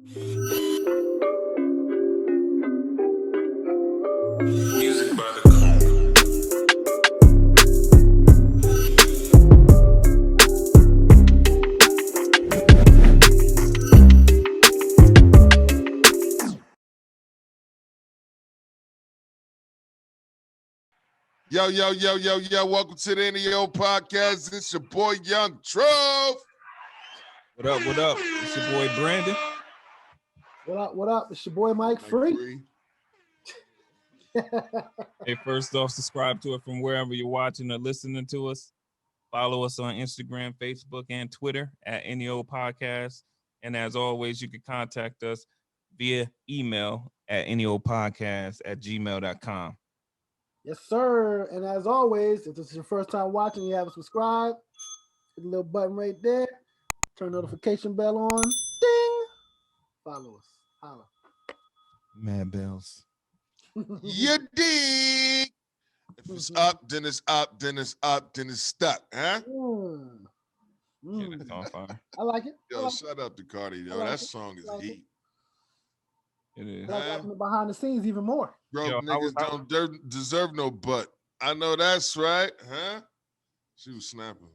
Music by the Cone. Yo, yo, yo, yo, yo. Welcome to the NEO podcast. It's your boy, Young Trove. What up, what up? It's your boy, Brandon. What up, what up? It's your boy, Mike Free. Hey, first off, subscribe to it from wherever you're watching or listening to us. Follow us on Instagram, Facebook, and Twitter at NEO Podcast. And as always, you can contact us via email at neopodcast@gmail.com. Yes, sir. And as always, if this is your first time watching, you haven't subscribed, hit the little button right there. Turn notification bell on. Ding. Follow us. Holla. Mad bells. You dig? If it's up, then it's up, then it's up, then it's stuck, huh? Yeah, that's on fire. I like it. Yo, shut up, Ducati, yo. like That it. song is I like heat. It is. I like watching the behind the scenes even more. Broke Yo, niggas don't deserve no butt. I know that's right, huh? She was snapping.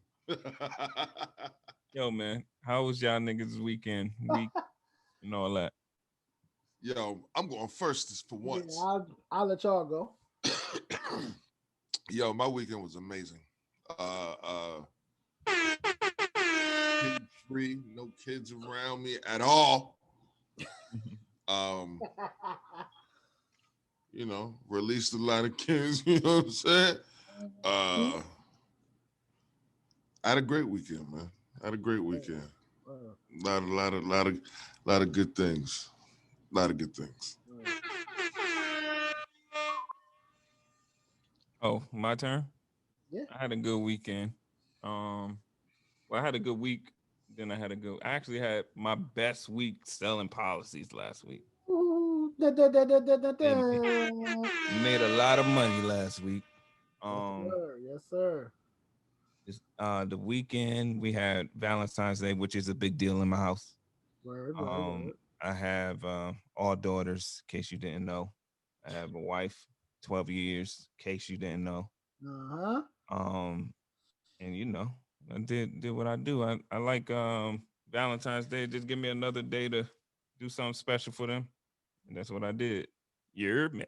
Yo, man, how was y'all niggas weekend, week, and all that? Yo, I'm going first this for once. Yeah, I'll let y'all go. Yo, my weekend was amazing. Kid free, no kids around me at all. You know, released a lot of kids, you know what I'm saying? I had a great weekend, man. I had a great weekend. A lot of good things. A lot of good things. Oh, my turn? Yeah. I had a good weekend. Well, I had a good week. Then I actually had my best week selling policies last week. Ooh, Made a lot of money last week. Yes, sir. The weekend we had Valentine's Day, which is a big deal in my house. Word. I have all daughters, in case you didn't know. I have a wife, 12 years, in case you didn't know. And you know, I did what I do. I like Valentine's Day. Just give me another day to do something special for them, and that's what I did. You're me.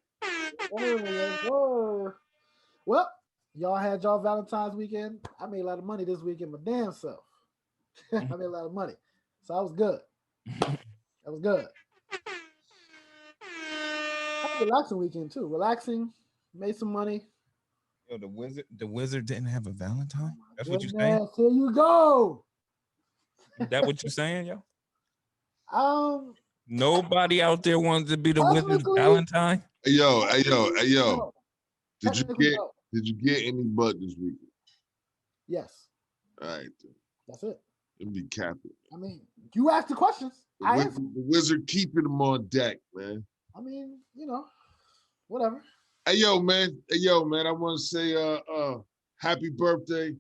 Well, y'all had y'all Valentine's weekend. I made a lot of money this weekend, my damn self. I made a lot of money, so I was good. That was good. Had a relaxing weekend too. Relaxing, made some money. Yo, the wizard didn't have a Valentine. That's what you're Goodness, saying. here you go. Is that what you're saying, yo? Nobody out there wanted to be the wizard's Valentine. Hey yo. Did you No. get any butt this weekend? Yes. All right. That's it. It'd be capping. I mean, you asked the questions. The wizard keeping them on deck, man. I mean, you know, whatever. Hey yo, man. I want to say happy birthday.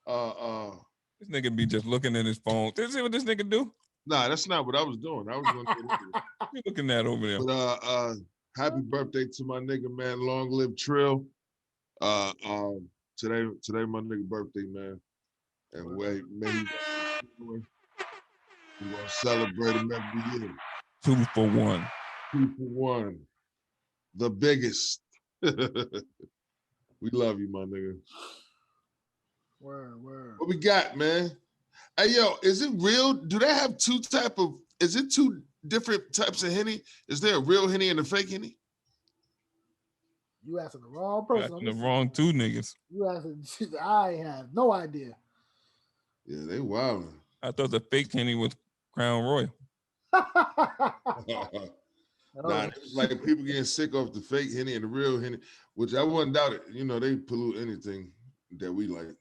This nigga be just looking at his phone. Did you see what this nigga do? Nah, that's not what I was doing. I was going to You looking at over there. But happy birthday to my nigga, man. Long live Trill. Today my nigga birthday, man. And we're gonna celebrate him every year. 2 for 1. 2 for 1. The biggest. We love you, my nigga. Word. What we got, man? Hey, yo, is it real? Do they have two different types of Henny? Is there a real Henny and a fake Henny? You asking the wrong person. The wrong two niggas. You asking, I have no idea. Yeah, they wildin'. I thought the fake Henny was Crown Royal. Nah, it's like people getting sick off the fake Henny and the real Henny, which I wouldn't doubt it. You know, they pollute anything that we like.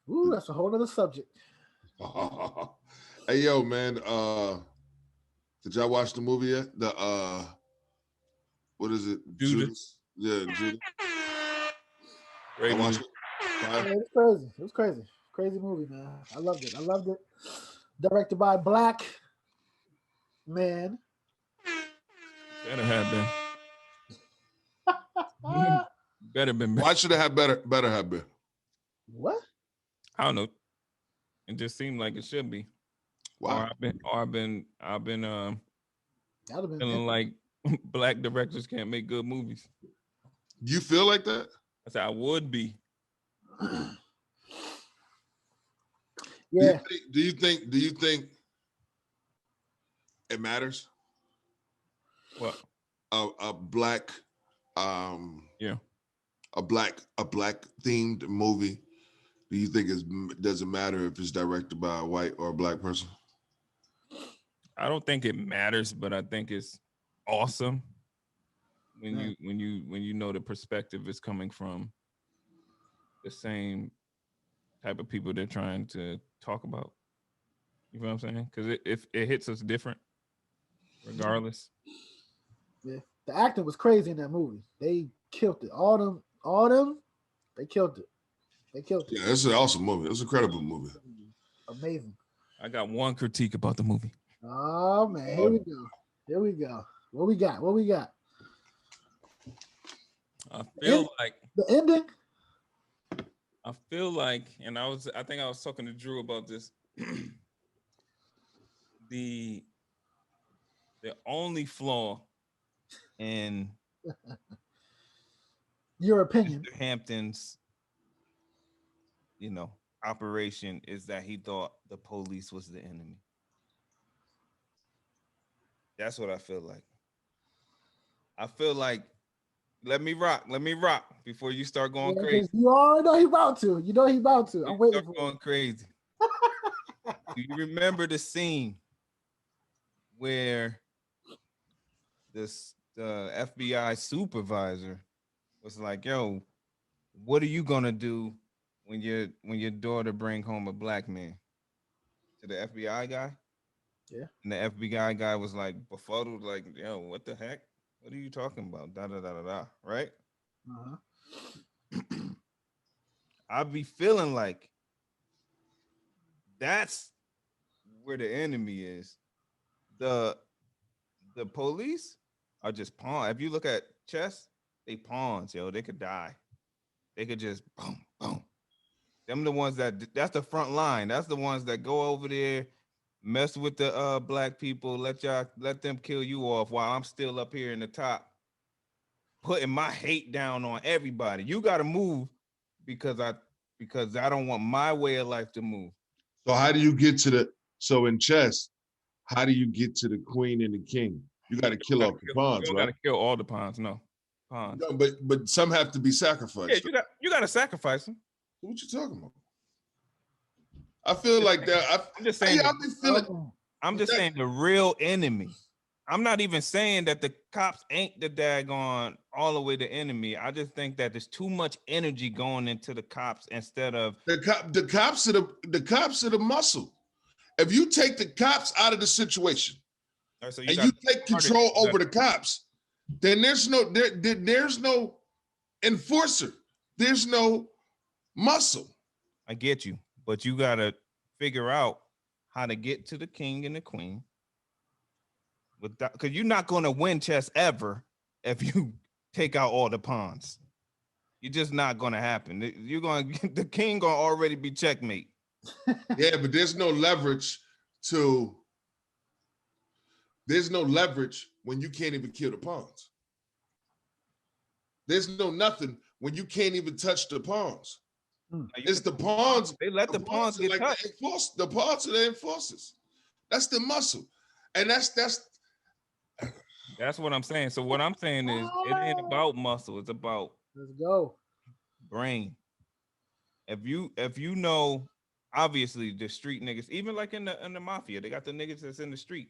Ooh, that's a whole other subject. Hey, yo, man. Did y'all watch the movie yet? What is it? Judas. Yeah, Judas. Great movie. Yeah, it was crazy. Crazy movie, man. I loved it. directed by a black man. Better have been. Better been. Why should it have better have been? What? I don't know. It just seemed like it should be. Why? I've been That'd have been feeling like black directors can't make good movies. You feel like that? I said I would be. Yeah. Do you think it matters? What? A black Yeah. a black themed movie. Do you think doesn't matter if it's directed by a white or a black person? I don't think it matters, but I think it's awesome when Yeah. you know the perspective is coming from the same type of people they're trying to talk about. You know what I'm saying? Because it hits us different, regardless. Yeah. The acting was crazy in that movie. They killed it. All them, they killed it. They killed it. Yeah, it's an awesome movie. It's an incredible movie. Amazing. I got one critique about the movie. Oh man, here we go. Here we go. What we got? What we got? I feel like The ending. and I think I was talking to Drew about this. the only flaw in Your opinion. Mr. Hampton's, operation is that he thought the police was the enemy. That's what I feel like. I feel like let me rock before you start going crazy. You already know he about to. You know he about to. I'm waiting for going crazy. Do you remember the scene where the FBI supervisor was like, "Yo, what are you gonna do when your daughter bring home a black man?" To the FBI guy. Yeah. And the FBI guy was like befuddled, like, "Yo, what the heck? What are you talking about?" Da da da da da. Right? I'd be feeling like that's where the enemy is. The police are just pawns. If you look at chess, they pawns, yo. They could die. They could just boom, boom. Them the ones that's the front line. That's the ones that go over there, mess with the black people, let them kill you off while I'm still up here in the top, putting my hate down on everybody. You gotta move because I don't want my way of life to move. So how do you get in chess, how do you get to the queen and the king? You got to kill off the pawns, you right? Got to kill all the pawns. No, pawns. No, but some have to be sacrificed. Yeah, you got to sacrifice them. What you talking about? I feel like that. I'm just saying. I'm just saying the real enemy. I'm not even saying that the cops ain't the daggone all the way the enemy. I just think that there's too much energy going into the cops instead of the cops are the muscle. If you take the cops out of the situation and you take control over the cops, then there's no enforcer. There's no muscle. I get you, but you gotta figure out how to get to the king and the queen. Because you're not going to win chess ever if you take out all the pawns. You're just not going to happen. The king going to already be checkmate. Yeah, but there's no leverage when you can't even kill the pawns. There's no nothing when you can't even touch the pawns. It's the pawns. They let the pawns get touched. The pawns are the enforcers. That's the muscle. And that's what I'm saying. So what I'm saying is it ain't about muscle. It's about let's go brain. If you know, obviously the street niggas, even like in the mafia, they got the niggas that's in the street.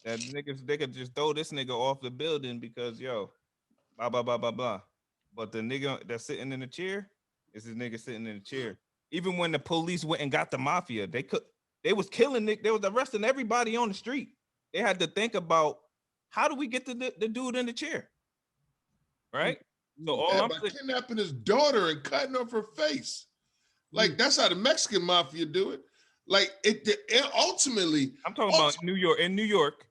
That niggas, they could just throw this nigga off the building because blah blah blah blah blah. But the nigga that's sitting in the chair is this nigga sitting in the chair. Even when the police went and got the mafia, they was killing Nick. They was arresting everybody on the street. They had to think about how do we get the dude in the chair, right? So by kidnapping his daughter and cutting off her face, like that's how the Mexican mafia do it. Like it ultimately. I'm talking about New York. In New York,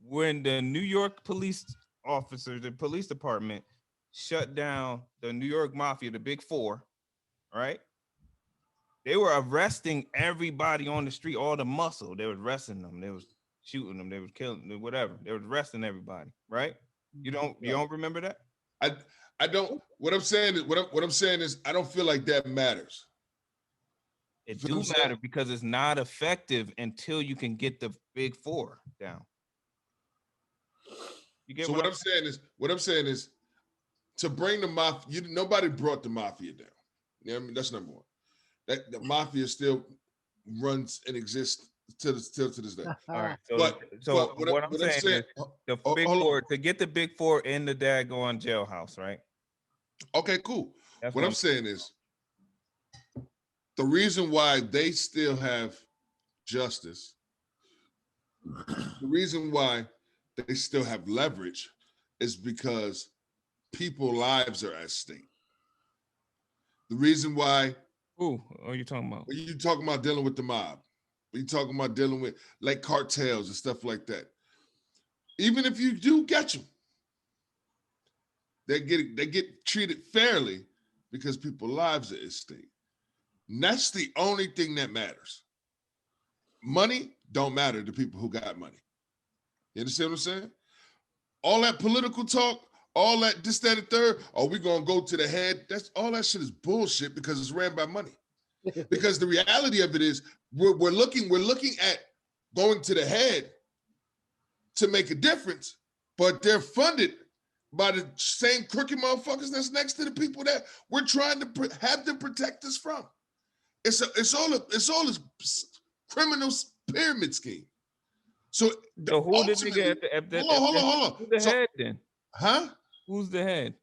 when the New York police officers, the police department, shut down the New York Mafia, the Big Four, right? They were arresting everybody on the street, all the muscle. They was arresting them. They was shooting them. They was killing them, whatever. They was arresting everybody, right? You don't remember that? I don't. What I'm saying is I don't feel like that matters. It do matter because it's not effective until you can get the Big Four down. You get so what I'm saying is to bring the mafia. Nobody brought the mafia down. You know what I mean? That's number one. That the mafia still runs and exists till to this day. All right. So what I'm saying is the Big Four, to get the Big Four in the daggone jailhouse, right? Okay, cool. What I'm saying is the reason why they still have justice, the reason why they still have leverage is because people's lives are at stake. The reason why. Who are you talking about? When you talking about dealing with the mob, when you talking about dealing with like cartels and stuff like that, even if you do get them, they get treated fairly because people's lives are at stake. And that's the only thing that matters. Money don't matter to people who got money. You understand what I'm saying? All that political talk, all that this, that, and third, we gonna go to the head. That's all that shit is bullshit because it's ran by money. Because the reality of it is we're looking at going to the head to make a difference, but they're funded by the same crooked motherfuckers that's next to the people that we're trying to have them protect us from. It's all a criminal pyramid scheme. So who did they get at the hold on. Who's the head then? Huh? Who's the head?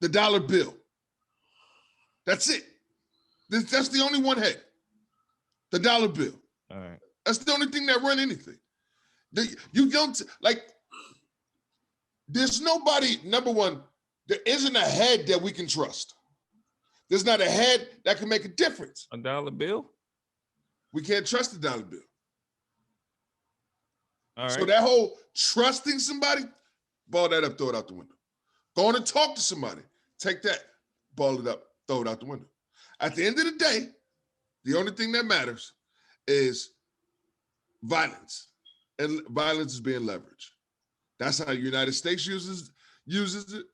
The dollar bill. That's it. That's the only one head. The dollar bill. All right. That's the only thing that run anything. You don't like. There's nobody. Number one, there isn't a head that we can trust. There's not a head that can make a difference. A dollar bill? We can't trust the dollar bill. All right. So that whole trusting somebody, ball that up, throw it out the window. Going to talk to somebody, take that, ball it up, throw it out the window. At the end of the day, the only thing that matters is violence, and violence is being leveraged. That's how the United States uses it.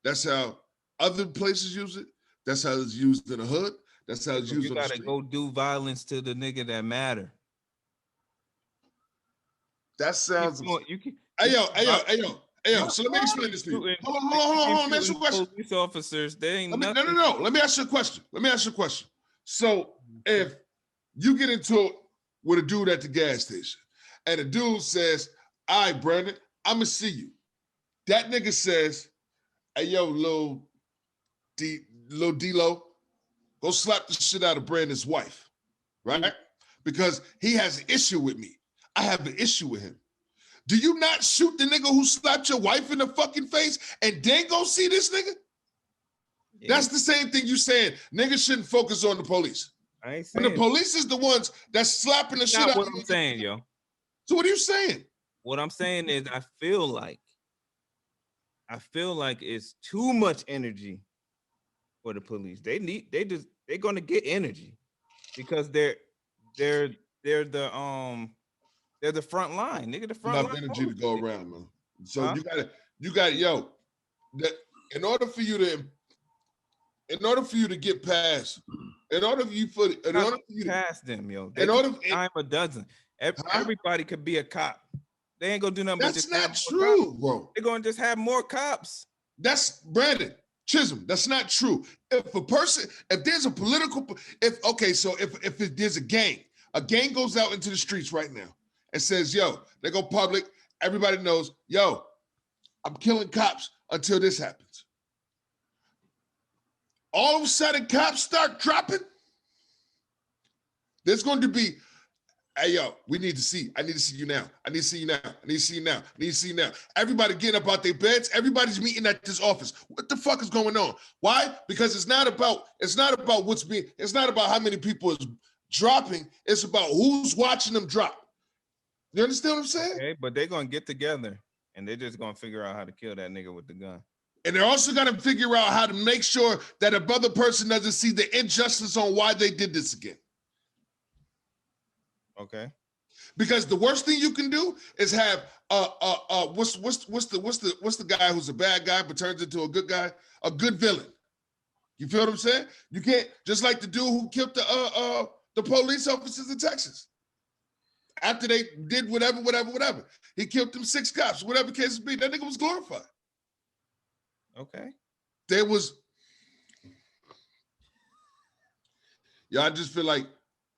That's how other places use it. That's how it's used in the hood. That's how it's used on the street. You gotta go do violence to the nigga that matter. That sounds. Hey yo. So let me explain this to you. Hold on. Let me ask you a question. Police officers, they ain't nothing. No. Let me ask you a question. So if you get into it with a dude at the gas station, and the dude says, "All right, Brandon, I'm gonna see you." That nigga says, "Hey yo, little D-Lo, go slap the shit out of Brandon's wife," right? Because he has an issue with me. I have an issue with him. Do you not shoot the nigga who slapped your wife in the fucking face and then go see this nigga? Yeah. That's the same thing you saying. Niggas shouldn't focus on the police. I ain't saying. When the police is the ones that's slapping the shit out of you. That's what I'm saying, yo. So what are you saying? What I'm saying is I feel like it's too much energy for the police. They're gonna get energy because they're the front line, nigga. The front line. Enough energy to go around, man. So you got in order for you to get past, past them, yo. I'm a dozen. Everybody could be a cop. They ain't gonna do nothing. That's not true, bro. They're gonna just have more cops. That's Brandon Chisholm. That's not true. If there's a political, if there's a gang goes out into the streets right now and says, "Yo," they go public. Everybody knows, "Yo, I'm killing cops until this happens." All of a sudden, cops start dropping. There's going to be, "Hey, yo, we need to see. I need to see you now. I need to see you now. I need to see you now. I need to see you now." Everybody getting up out their beds. Everybody's meeting at this office. What the fuck is going on? Why? Because it's not about how many people is dropping. It's about who's watching them drop. You understand what I'm saying? Okay, but they're gonna get together and they're just gonna figure out how to kill that nigga with the gun. And they're also gonna figure out how to make sure that a other person doesn't see the injustice on why they did this again. Okay. Because the worst thing you can do is have what's the guy who's a bad guy but turns into a good guy, a good villain. You feel what I'm saying? You can't, just like the dude who killed the police officers in Texas. After they did whatever, he killed them 6 cops, whatever case it be. That nigga was glorified. Okay. There was, I just feel like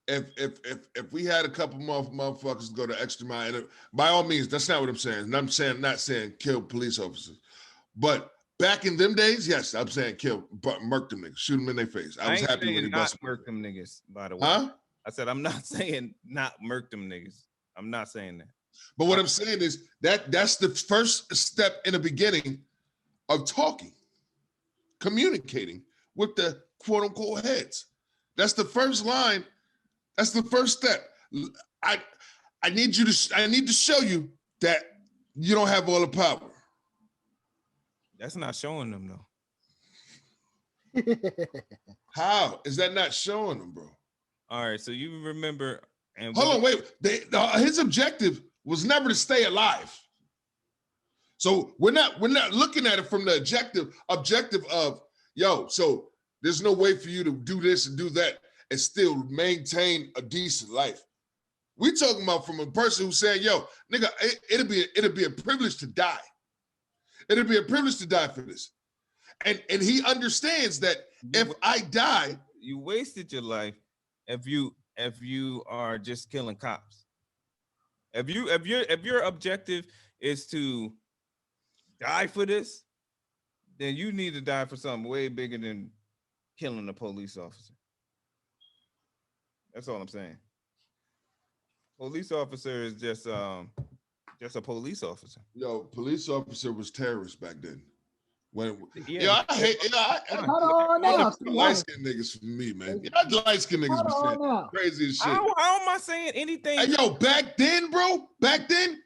if we had a couple motherfuckers go the extra mile, and by all means, that's not what I'm saying. I'm not saying kill police officers, but back in them days, yes, I'm saying kill, murk them niggas, shoot them in their face. I was happy when he busted. Murk them niggas, by the way. Huh? I said I'm not saying not murk them niggas. I'm not saying that. But what I'm saying is that's the first step in the beginning of talking, communicating with the quote unquote heads. That's the first line. That's the first step. I need to show you that you don't have all the power. That's not showing them though. How is that not showing them, bro? All right, so you remember and hold on, wait. His objective was never to stay alive. So we're not looking at it from the objective of, yo, so there's no way for you to do this and do that and still maintain a decent life. We talking about from a person who's saying, yo, nigga, it'll be a privilege to die. It'll be a privilege to die for this. And he understands that if I die, you wasted your life if you are just killing cops. If your objective is to die for this, then you need to die for something way bigger than killing a police officer. That's all I'm saying. Police officer is just a police officer. Yo, police officer was terrorist back then. When Hold on now. Light-skinned niggas for me, man. Y'all light-skinned niggas be saying crazy as shit. How am I saying anything? Hey, yo, back then, bro, back then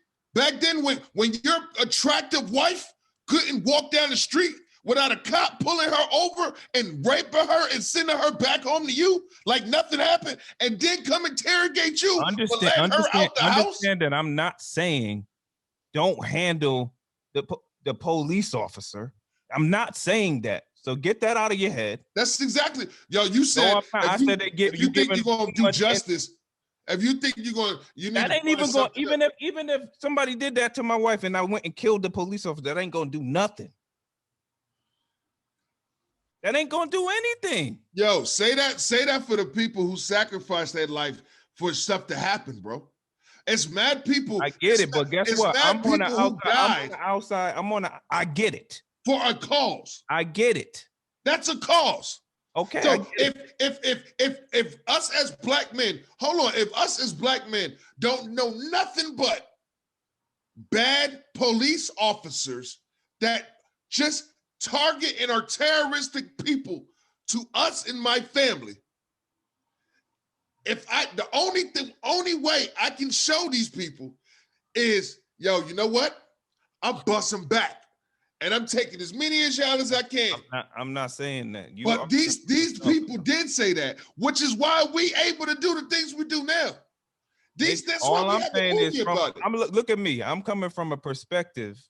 when your attractive wife couldn't walk down the street without a cop pulling her over and raping her and sending her back home to you like nothing happened, and then come interrogate you. Understand that I'm not saying don't handle the police officer. I'm not saying that. So get that out of your head. That's exactly, yo. You said I said they give you think you're gonna do justice. If you think you're going, you need that ain't even going. Even if somebody did that to my wife and I went and killed the police officer, that ain't gonna do nothing. That ain't gonna do anything. Yo, say that for the people who sacrificed their life for stuff to happen, bro. It's mad people. I get it, but guess what? I'm on the outside. I get it. For a cause. I get it. That's a cause. Okay. So if us as black men, hold on, if us as black men don't know nothing but bad police officers that just target and are terroristic people to us and my family, the only way I can show these people is, yo, you know what? I'm busting back. And I'm taking as many as y'all as I can. I'm not saying that. But these people did say that, which is why we able to do the things we do now. That's all why I'm saying is, look at me. I'm coming from a perspective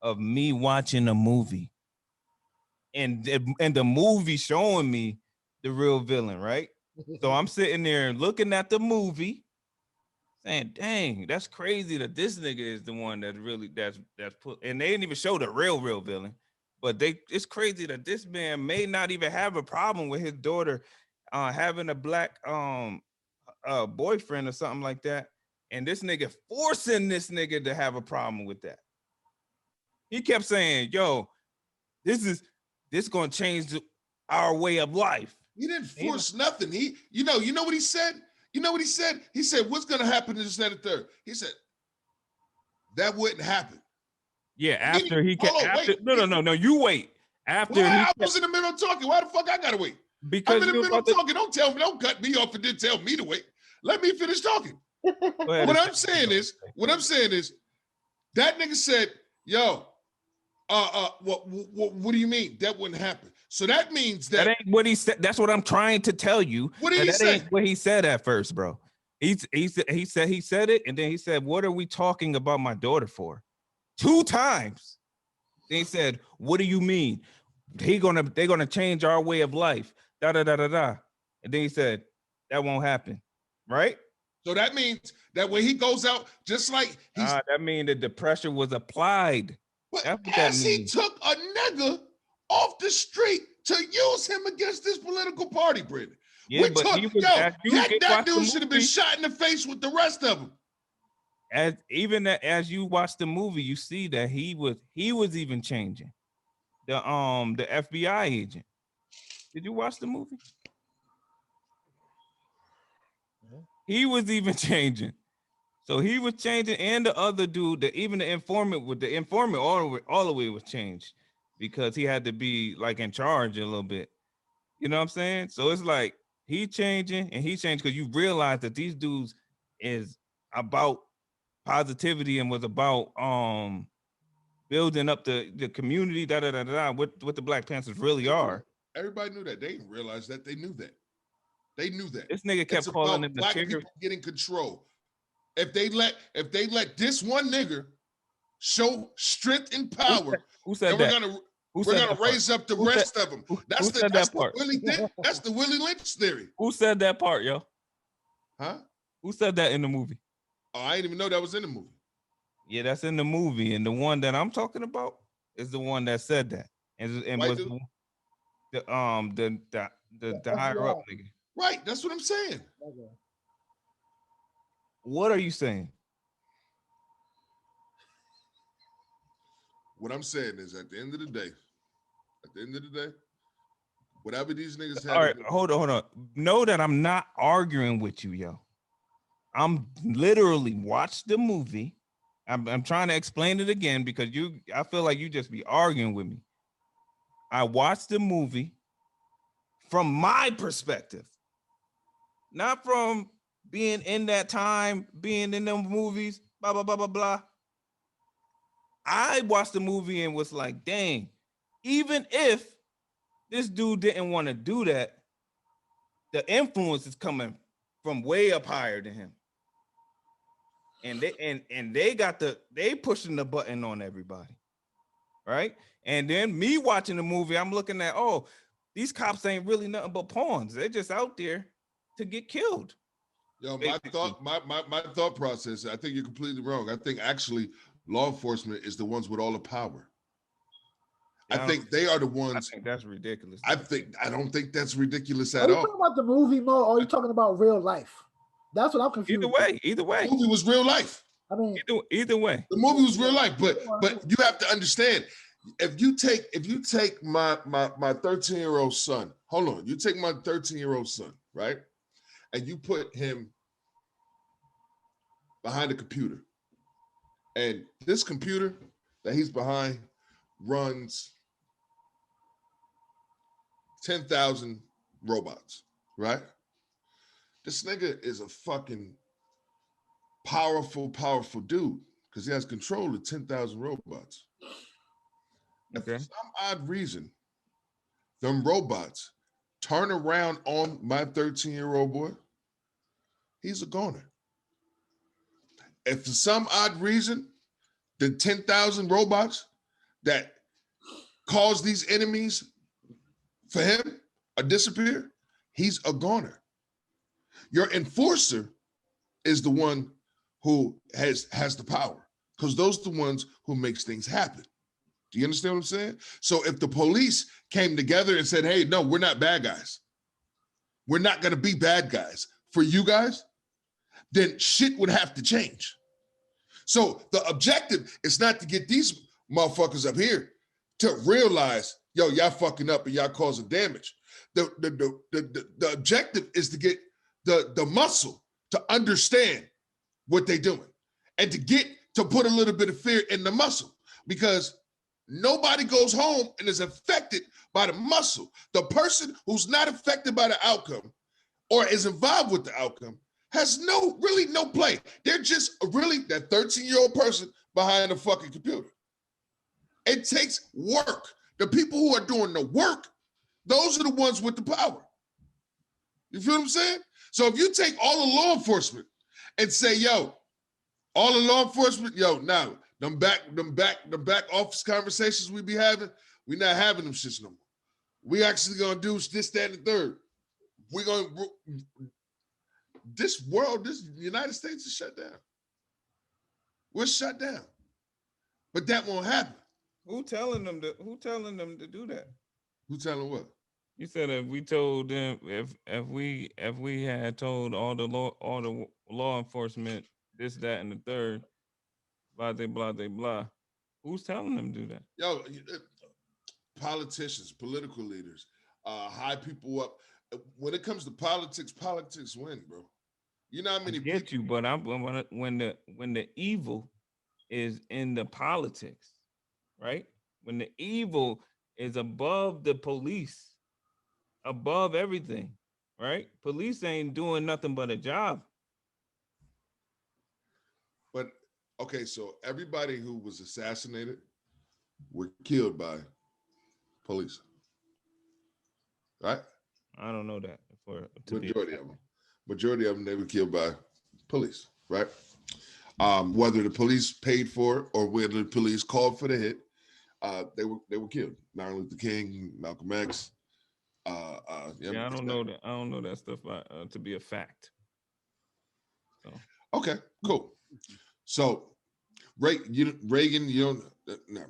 of me watching a movie, and the movie showing me the real villain, right? So I'm sitting there looking at the movie, saying, "Dang, that's crazy that this nigga is the one that's put." And they didn't even show the real villain, but it's crazy that this man may not even have a problem with his daughter having a black boyfriend or something like that, and this nigga forcing this nigga to have a problem with that. He kept saying, "Yo, this gonna change our way of life." He didn't force nothing. You know what he said? You know what he said? He said, what's going to happen in this, that, and third? He said, that wouldn't happen. Yeah, after he kept... No, you wait. After I was in the middle of talking. Why the fuck I got to wait? Because I'm talking. Don't cut me off and then tell me to wait. Let me finish talking. What I'm saying is, that nigga said, yo, what do you mean? That wouldn't happen. So that means that ain't what he said. That's what I'm trying to tell you. What did he say? Ain't what he said at first, bro. He said it, and then he said, "What are we talking about my daughter for?" 2 times. Then he said, "What do you mean? They're gonna change our way of life." Da da da da da. And then he said, "That won't happen," right? So that means that when he goes out, just like that means that the pressure was applied. But as he took a nigga off the street to use him against this political party, Brandon. Yeah, but that dude should have been shot in the face with the rest of them. As you watch the movie, you see that he was even changing. The FBI agent. Did you watch the movie? He was even changing. So he was changing, and the other dude, even the informant all the way was changed because he had to be like in charge a little bit. You know what I'm saying? So it's like he changing and he changed because you realize that these dudes is about positivity and was about building up the community, what the Black Panthers really are. Everybody knew that. They didn't realize that. They knew that. They knew that. This nigga kept calling him Black people getting control. If they let this one nigga show strength and power, who said that? We're gonna raise up the rest of them. That's the Willie Lynch theory. Who said that part, yo? Huh? Who said that in the movie? Oh, I didn't even know that was in the movie. Yeah, that's in the movie, and the one that I'm talking about is the one that said that, and was the higher up nigga. Right, that's what I'm saying. Okay. What are you saying? What I'm saying is, at the end of the day, whatever these niggas have. All right, hold on. Know that I'm not arguing with you, yo. I'm literally watched the movie. I'm trying to explain it again because I feel like you just be arguing with me. I watched the movie from my perspective, not from being in that time, being in them movies, blah, blah, blah, blah, blah. I watched the movie and was like, dang, even if this dude didn't want to do that, the influence is coming from way up higher than him. And they pushing the button on everybody. Right? And then me watching the movie, I'm looking at, oh, these cops ain't really nothing but pawns. They're just out there to get killed. Yo, my thought process, I think you're completely wrong. I think actually law enforcement is the ones with all the power. I think they are the ones. I think that's ridiculous. I don't think that's ridiculous at all. Are you talking about the movie, Mo, or are you talking about real life? That's what I'm confused. Either way. The movie was real life. I mean, either way. The movie was real life, but you have to understand, if you take my 13-year-old son, hold on, you take my 13-year-old son, right? And you put him behind a computer. And this computer that he's behind runs 10,000 robots, right? This nigga is a fucking powerful dude because he has control of 10,000 robots. Okay. And for some odd reason, them robots turn around on my 13-year-old boy, he's a goner. If for some odd reason, the 10,000 robots that cause these enemies for him or disappear, he's a goner. Your enforcer is the one who has the power because those are the ones who makes things happen. Do you understand what I'm saying? So if the police came together and said, hey, no, we're not bad guys. We're not going to be bad guys for you guys, then shit would have to change. So the objective is not to get these motherfuckers up here to realize, yo, y'all fucking up and y'all causing damage. The objective is to get the muscle to understand what they're doing and to put a little bit of fear in the muscle, because nobody goes home and is affected by the muscle. The person who's not affected by the outcome or is involved with the outcome has really no play. They're just really that 13-year-old person behind a fucking computer. It takes work. The people who are doing the work, those are the ones with the power. You feel what I'm saying? So if you take all the law enforcement and say, yo, all the law enforcement, now them back office conversations we be having, we not having them shits no more. We actually gonna do this, that, and the third. We're gonna this United States is shut down. We're shut down. But that won't happen. Who telling them to do that? Who telling what? You said if we told them if we had told all the law enforcement this, that, and the third, blah blah blah blah. Who's telling them to do that? Yo, politicians, political leaders, high people up. When it comes to politics win, bro. You know how many people you, but when the evil is in the politics, right? When the evil is above the police, above everything, right? Police ain't doing nothing but a job. But okay, so everybody who was assassinated were killed by police, right? I don't know that. Majority of them, they were killed by police, right? Whether the police paid for it or whether the police called for the hit, they were killed. Martin Luther King, Malcolm X. I don't know that. I don't know that stuff to be a fact. So. Okay, cool. So Reagan, you don't never.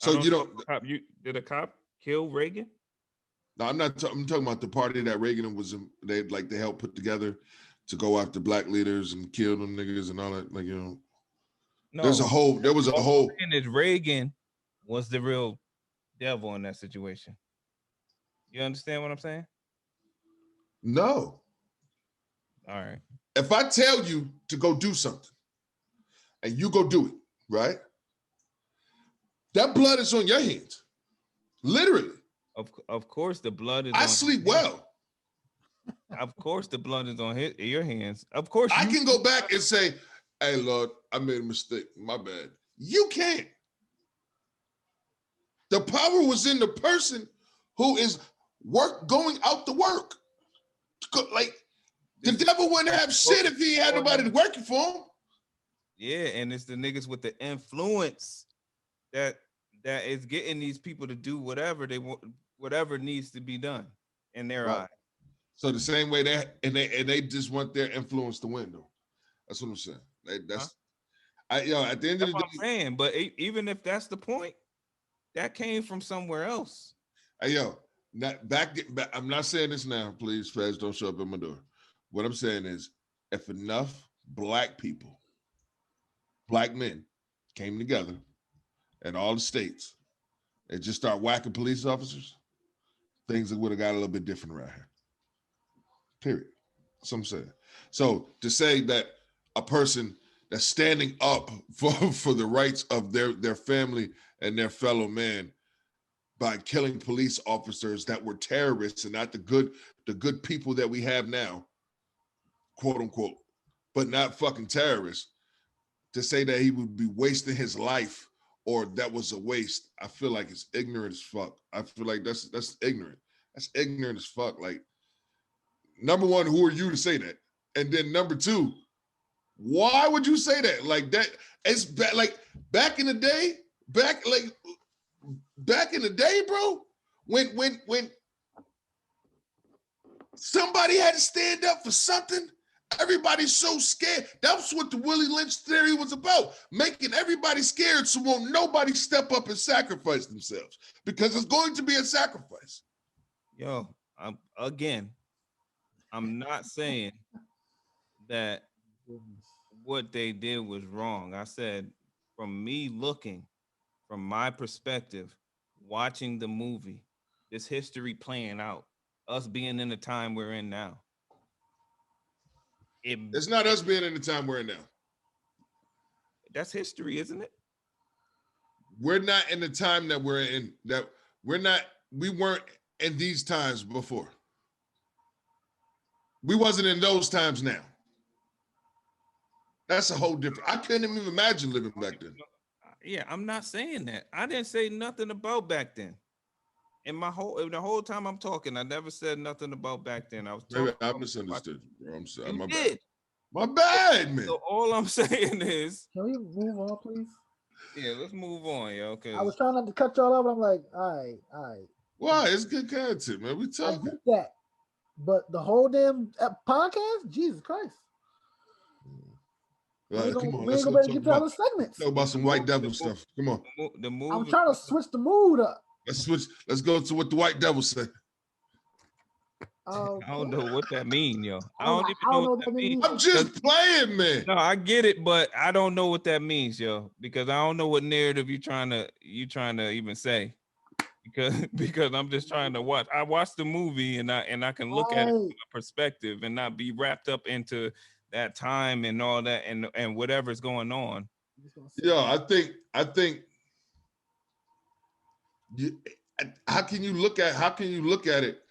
So you don't. Did a cop kill Reagan? No, I'm not. I'm talking about the party that Reagan was. They helped put together to go after black leaders and kill them niggas and all that. Like no, there was a whole. And is Reagan was the real devil in that situation. You understand what I'm saying? No. All right. If I tell you to go do something and you go do it, right? That blood is on your hands. Literally. Of course the blood is I sleep well. Of course the blood is on your hands. Of course I can go back and say, hey, Lord, I made a mistake. My bad. You can't. The power was in the person who is going out to work. Like, the devil wouldn't have shit if he had nobody working for him. Yeah, and it's the niggas with the influence that is getting these people to do whatever they want, whatever needs to be done in their eye. So the same way they just want their influence to win, though. That's what I'm saying. At the end of the day, I'm saying, but even if that's the point, that came from somewhere else. Hey, I'm not saying this now. Please, Feds, don't show up at my door. What I'm saying is, if enough black people, black men, came together in all the states and just start whacking police officers, things would have got a little bit different around here. Period. That's what I'm saying. So to say that a person that's standing up for the rights of their family and their fellow man by killing police officers that were terrorists and not the good people that we have now, quote unquote, but not fucking terrorists, to say that he would be wasting his life or that was a waste, I feel like it's ignorant as fuck. I feel like that's ignorant. That's ignorant as fuck. Like, number one, who are you to say that? And then number two, why would you say that? Like that, it's like back in the day, bro, when somebody had to stand up for something, everybody's so scared. That's what the Willie Lynch theory was about, making everybody scared so won't nobody step up and sacrifice themselves, because it's going to be a sacrifice. Yo, I'm not saying that what they did was wrong. I said, from me looking, from my perspective, watching the movie, this history playing out, us being in the time we're in now. It's not us being in the time we're in now. That's history, isn't it? We're not in the time that we're in. That we're not we weren't in these times before. We wasn't in those times now. That's a whole different. I couldn't even imagine living back then. Yeah, I'm not saying that. I didn't say nothing about back then. In the whole time I'm talking, I never said nothing about back then. I was talking. Maybe I misunderstood you, bro. I'm sorry. My did. bad. My bad, man. So all I'm saying is, can we move on, please? Yeah, let's move on, yo. I was trying not to cut y'all off, but I'm like, all right. Why? It's good content, man. We talking. I get that, but the whole damn podcast, Jesus Christ. Come on, we ain't gonna get to other segments. Talk about some White Devil stuff. Come on. The movie. I'm trying to switch the mood up. Let's switch. Let's go to what the White Devil say. I don't know what that means, yo. I don't even know what that means. I'm just playing, man. No, I get it, but I don't know what that means, yo, because I don't know what narrative you trying to even say. Because I'm just trying to watch. I watched the movie and I can look at it from a perspective and not be wrapped up into that time and all that and whatever's going on. Yeah, I think how can you look at it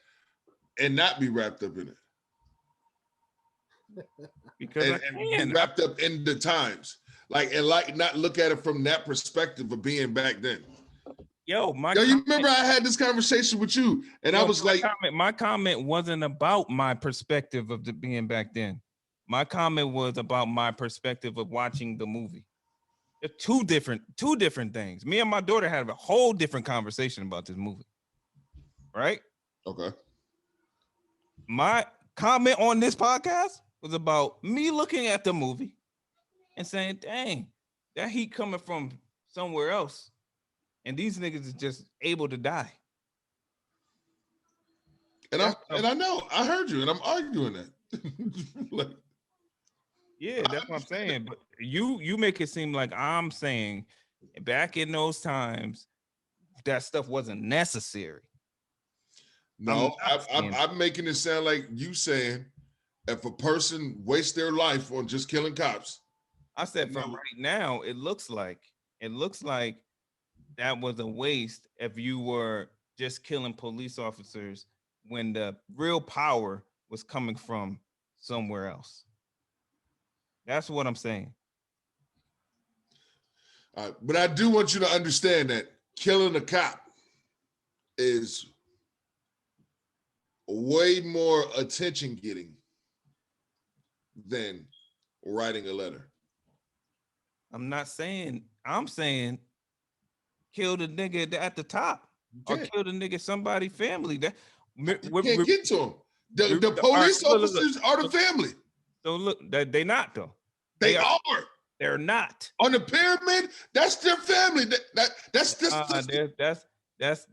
and not be wrapped up in it? Because and be wrapped up in the times. Like not look at it from that perspective of being back then. Yo, you remember I had this conversation with you, and I was like, my comment wasn't about my perspective of being back then. My comment was about my perspective of watching the movie. They're two different things. Me and my daughter had a whole different conversation about this movie. Right? Okay. My comment on this podcast was about me looking at the movie and saying, dang, that heat coming from somewhere else. And these niggas is just able to die. And I know, I heard you, and I'm arguing that. Yeah, that's what I'm saying. But you make it seem like I'm saying back in those times that stuff wasn't necessary. No, I'm making it sound like you saying if a person wastes their life on just killing cops. I said from right now, it looks like that was a waste if you were just killing police officers when the real power was coming from somewhere else. That's what I'm saying. But I do want you to understand that killing a cop is way more attention getting than writing a letter. I'm saying kill the nigga at the top or kill the nigga somebody's family. That you can't get to him. The police officers are the family. So look, they not though. They are. They're not on the pyramid. That's their family. That's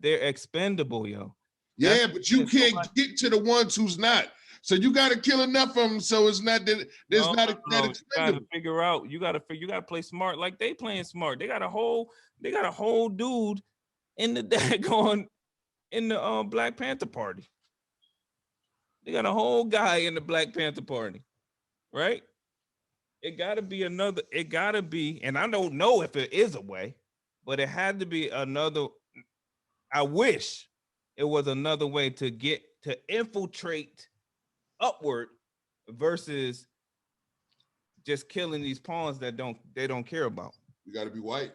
they're expendable, yo. Yeah, but you can't get to the ones who's not. So you got to kill enough of them. So it's not that there's not that expendable. You got to figure out. You got to play smart, like they playing smart. They got a whole dude in the Black Panther Party. They got a whole guy in the Black Panther Party, right? It got to be, and I don't know if it is a way, but it had to be another. I wish it was another way to get to infiltrate upward versus just killing these pawns that they don't care about. You got to be white.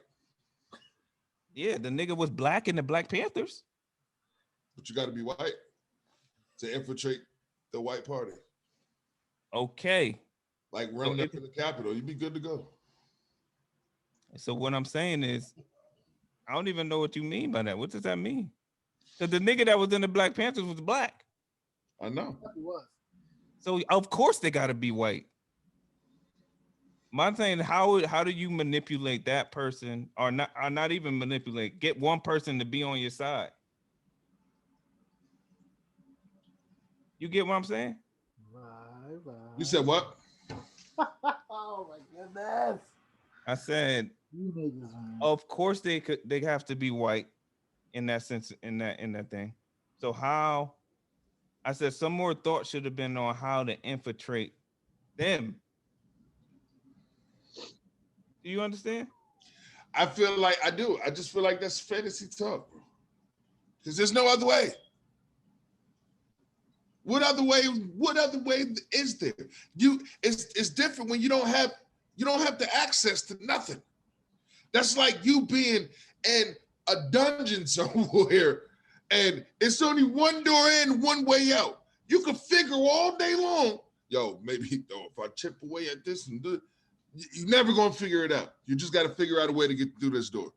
Yeah, the nigga was black in the Black Panthers. But you got to be white to infiltrate the white party. Okay. Like running up in the Capitol, you'd be good to go. So what I'm saying is, I don't even know what you mean by that. What does that mean? Because the nigga that was in the Black Panthers was black. I know. He was. So of course they got to be white. My thing, how do you manipulate that person, or not even manipulate? Get one person to be on your side. You get what I'm saying? Right. You said what? Oh my goodness! I said, of course they have to be white in that sense, in that thing. So how? I said some more thought should have been on how to infiltrate them. Do you understand? I feel like I do. I just feel like that's fantasy talk, bro. Because there's no other way. What other way is there? It's different when you don't have the access to nothing. That's like you being in a dungeon somewhere and it's only one door in, one way out. You can figure all day long, maybe if I chip away at this and do it, you're never gonna figure it out. You just gotta figure out a way to get through this door.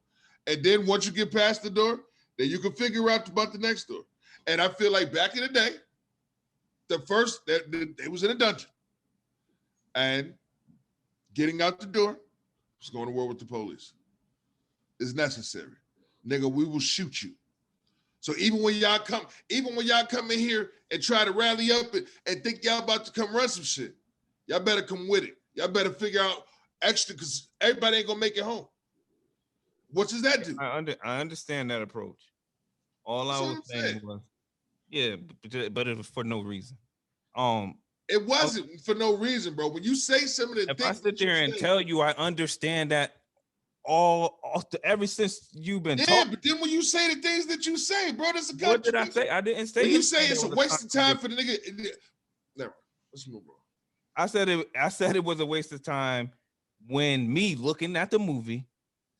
And then once you get past the door, then you can figure out about the next door. And I feel like back in the day, the first, they was in a dungeon. And getting out the door was going to war with the police. It's necessary. Nigga, we will shoot you. So even when y'all come in here and try to rally up and think y'all about to come run some shit, y'all better come with it. Y'all better figure out extra because everybody ain't gonna make it home. What does that do? I understand that approach. All I was saying was, but it was for no reason. It wasn't for no reason, bro. When you say some of the things, if I sit there and tell you, I understand that ever since you've been talking. But then when you say the things that you say, bro, that's a what did I say? I didn't say. When you say it's a waste of time for the nigga. Never. Let's move on. I said it was a waste of time when me looking at the movie,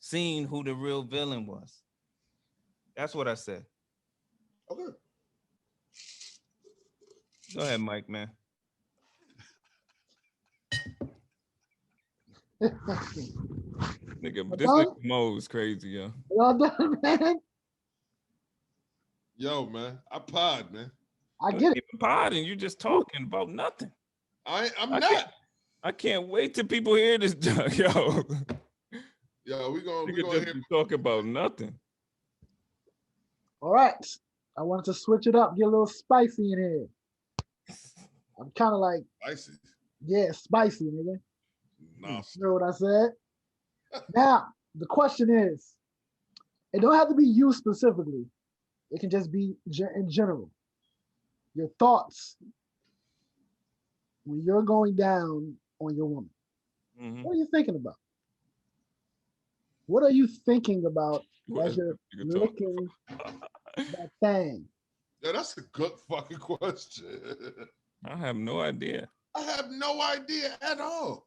seeing who the real villain was. That's what I said. Okay. Go ahead, Mike, man. Nigga, this nigga Mo is crazy, yo. Y'all done, man? Yo, man, I pod, man. I get it. Podding, you just talking about nothing. I'm not. I can't wait till people hear this, yo. Yo, we gonna hear talk about nothing. All right, I wanted to switch it up, get a little spicy in here. I'm kind of like spicy. Yeah, spicy, nigga. No. You know what I said? Now, the question is, it don't have to be you specifically. It can just be in general. Your thoughts when you're going down on your woman. Mm-hmm. What are you thinking about? What are you thinking about as you're licking that thing? Yeah, that's a good fucking question. I have no idea. I have no idea at all.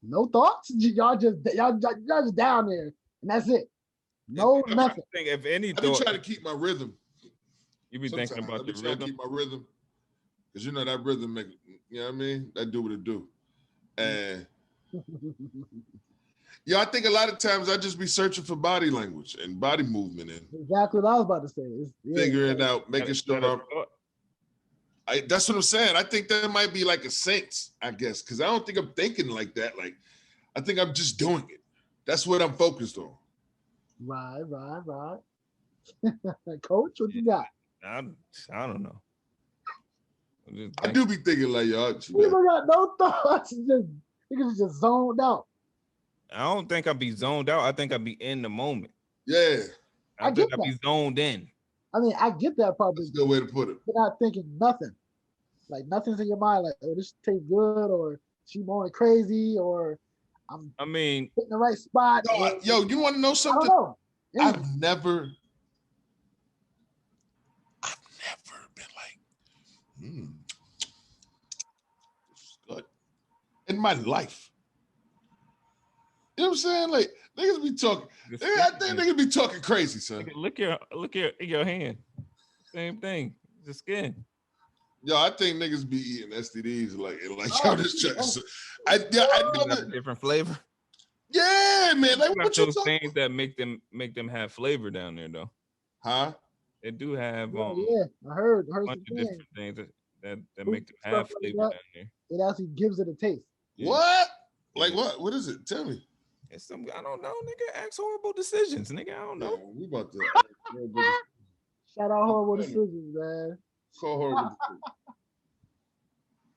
No thoughts? Y'all just down there, and that's it. No nothing. I think if any I've been trying to keep my rhythm. You be thinking about the rhythm. To keep my rhythm, because that rhythm make, you know what I mean? That do what it do, and I think a lot of times I just be searching for body language and body movement and exactly what I was about to say. Figuring out, making sure. That's what I'm saying. I think that might be like a sense, I guess, because I don't think I'm thinking like that. Like, I think I'm just doing it. That's what I'm focused on. Right. Coach, what you got? I don't know. I do be thinking like y'all. People got no thoughts. Niggas just zoned out. I don't think I'll be zoned out. I think I'll be in the moment. Yeah. I think I'll be zoned in. I mean, I get that probably. That's a good way to put it. You're not thinking nothing. Like nothing's in your mind. Like, oh, this tastes good, or she going crazy, or I mean, hitting the right spot. Yo, you want to know something? I don't know. Yeah. I've never been like, this is good in my life. You know what I'm saying? Like, niggas be talking. I think niggas be talking crazy, son. Look your hand. Same thing. The skin. Yo, I think niggas be eating STDs like y'all just trying. I know a different flavor. Yeah, man. Like what you those things that make them have flavor down there though. Huh? They do have yeah, I heard a bunch of different things that make them have flavor down there. It actually gives it a taste. Yeah. What? Like what? What is it? Tell me. It's some, I don't know, nigga. Ask horrible decisions, nigga. I don't know. Yeah, we about to. Shout out horrible decisions, man. So horrible.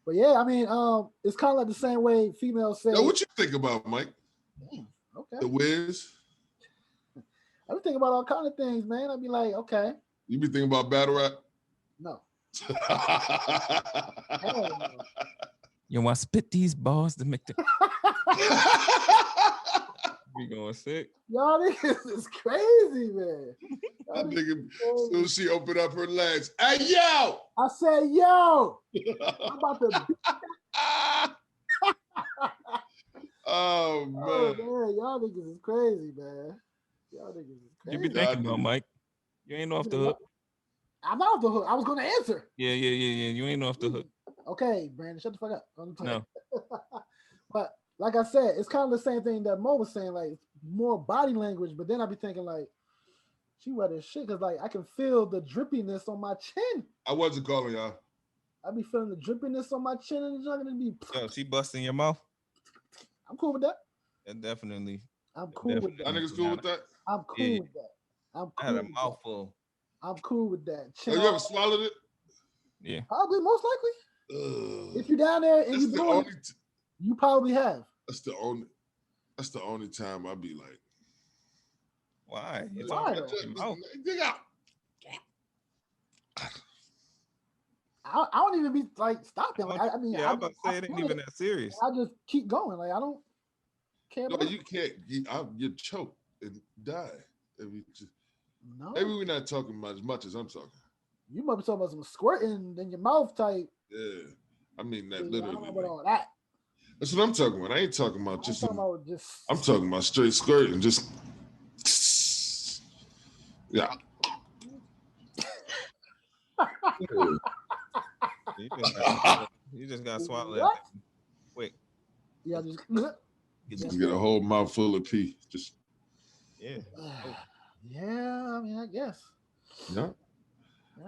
But yeah, I mean, it's kind of like the same way females say. Yo, what you think about, Mike? Okay. The Wiz. I be thinking about all kind of things, man. I'd be like, okay. You be thinking about battle rap? No. You want to spit these balls to make the be going sick. Y'all niggas is crazy, man. I think as soon as she opened up her legs, hey yo! I said, yo, I'm about to. Oh man, y'all niggas is crazy, man. Y'all niggas is crazy. You be thinking about Mike. You ain't off the hook. I'm not off the hook. I was gonna answer. Yeah. You ain't off the hook. Okay, Brandon, shut the fuck up. No. But like I said, it's kind of the same thing that Mo was saying, like more body language. But then I be thinking like, she wet as shit because like I can feel the drippiness on my chin. I wasn't calling y'all. I be feeling the drippiness on my chin and it's not gonna be. Yo, she busting your mouth. I'm cool with that. Yeah, definitely. I'm cool with that. Y'all niggas cool with that? I'm cool with that. I'm cool. I had a mouthful. I'm cool with that. Oh, you ever swallowed it? Yeah. Probably, most likely. If you're down there and you doing it, you probably have. That's the only time I be like, why? It's Why? I don't even be like stopping. Like, I mean, I'm about to say it ain't even that serious. I just keep going. Like I don't care. No, you can't. You choke and die. No. Maybe we're not talking about as much as I'm talking. You might be talking about some squirting in your mouth type. Yeah, I mean that I literally. don't know about all that. That's what I'm talking about. I ain't talking about just. I'm talking about straight squirting, just. Yeah. You just got swallowed What? quick. Yeah, just get a whole mouthful of pee. Just. Yeah. Yeah, I mean, I guess. Yeah.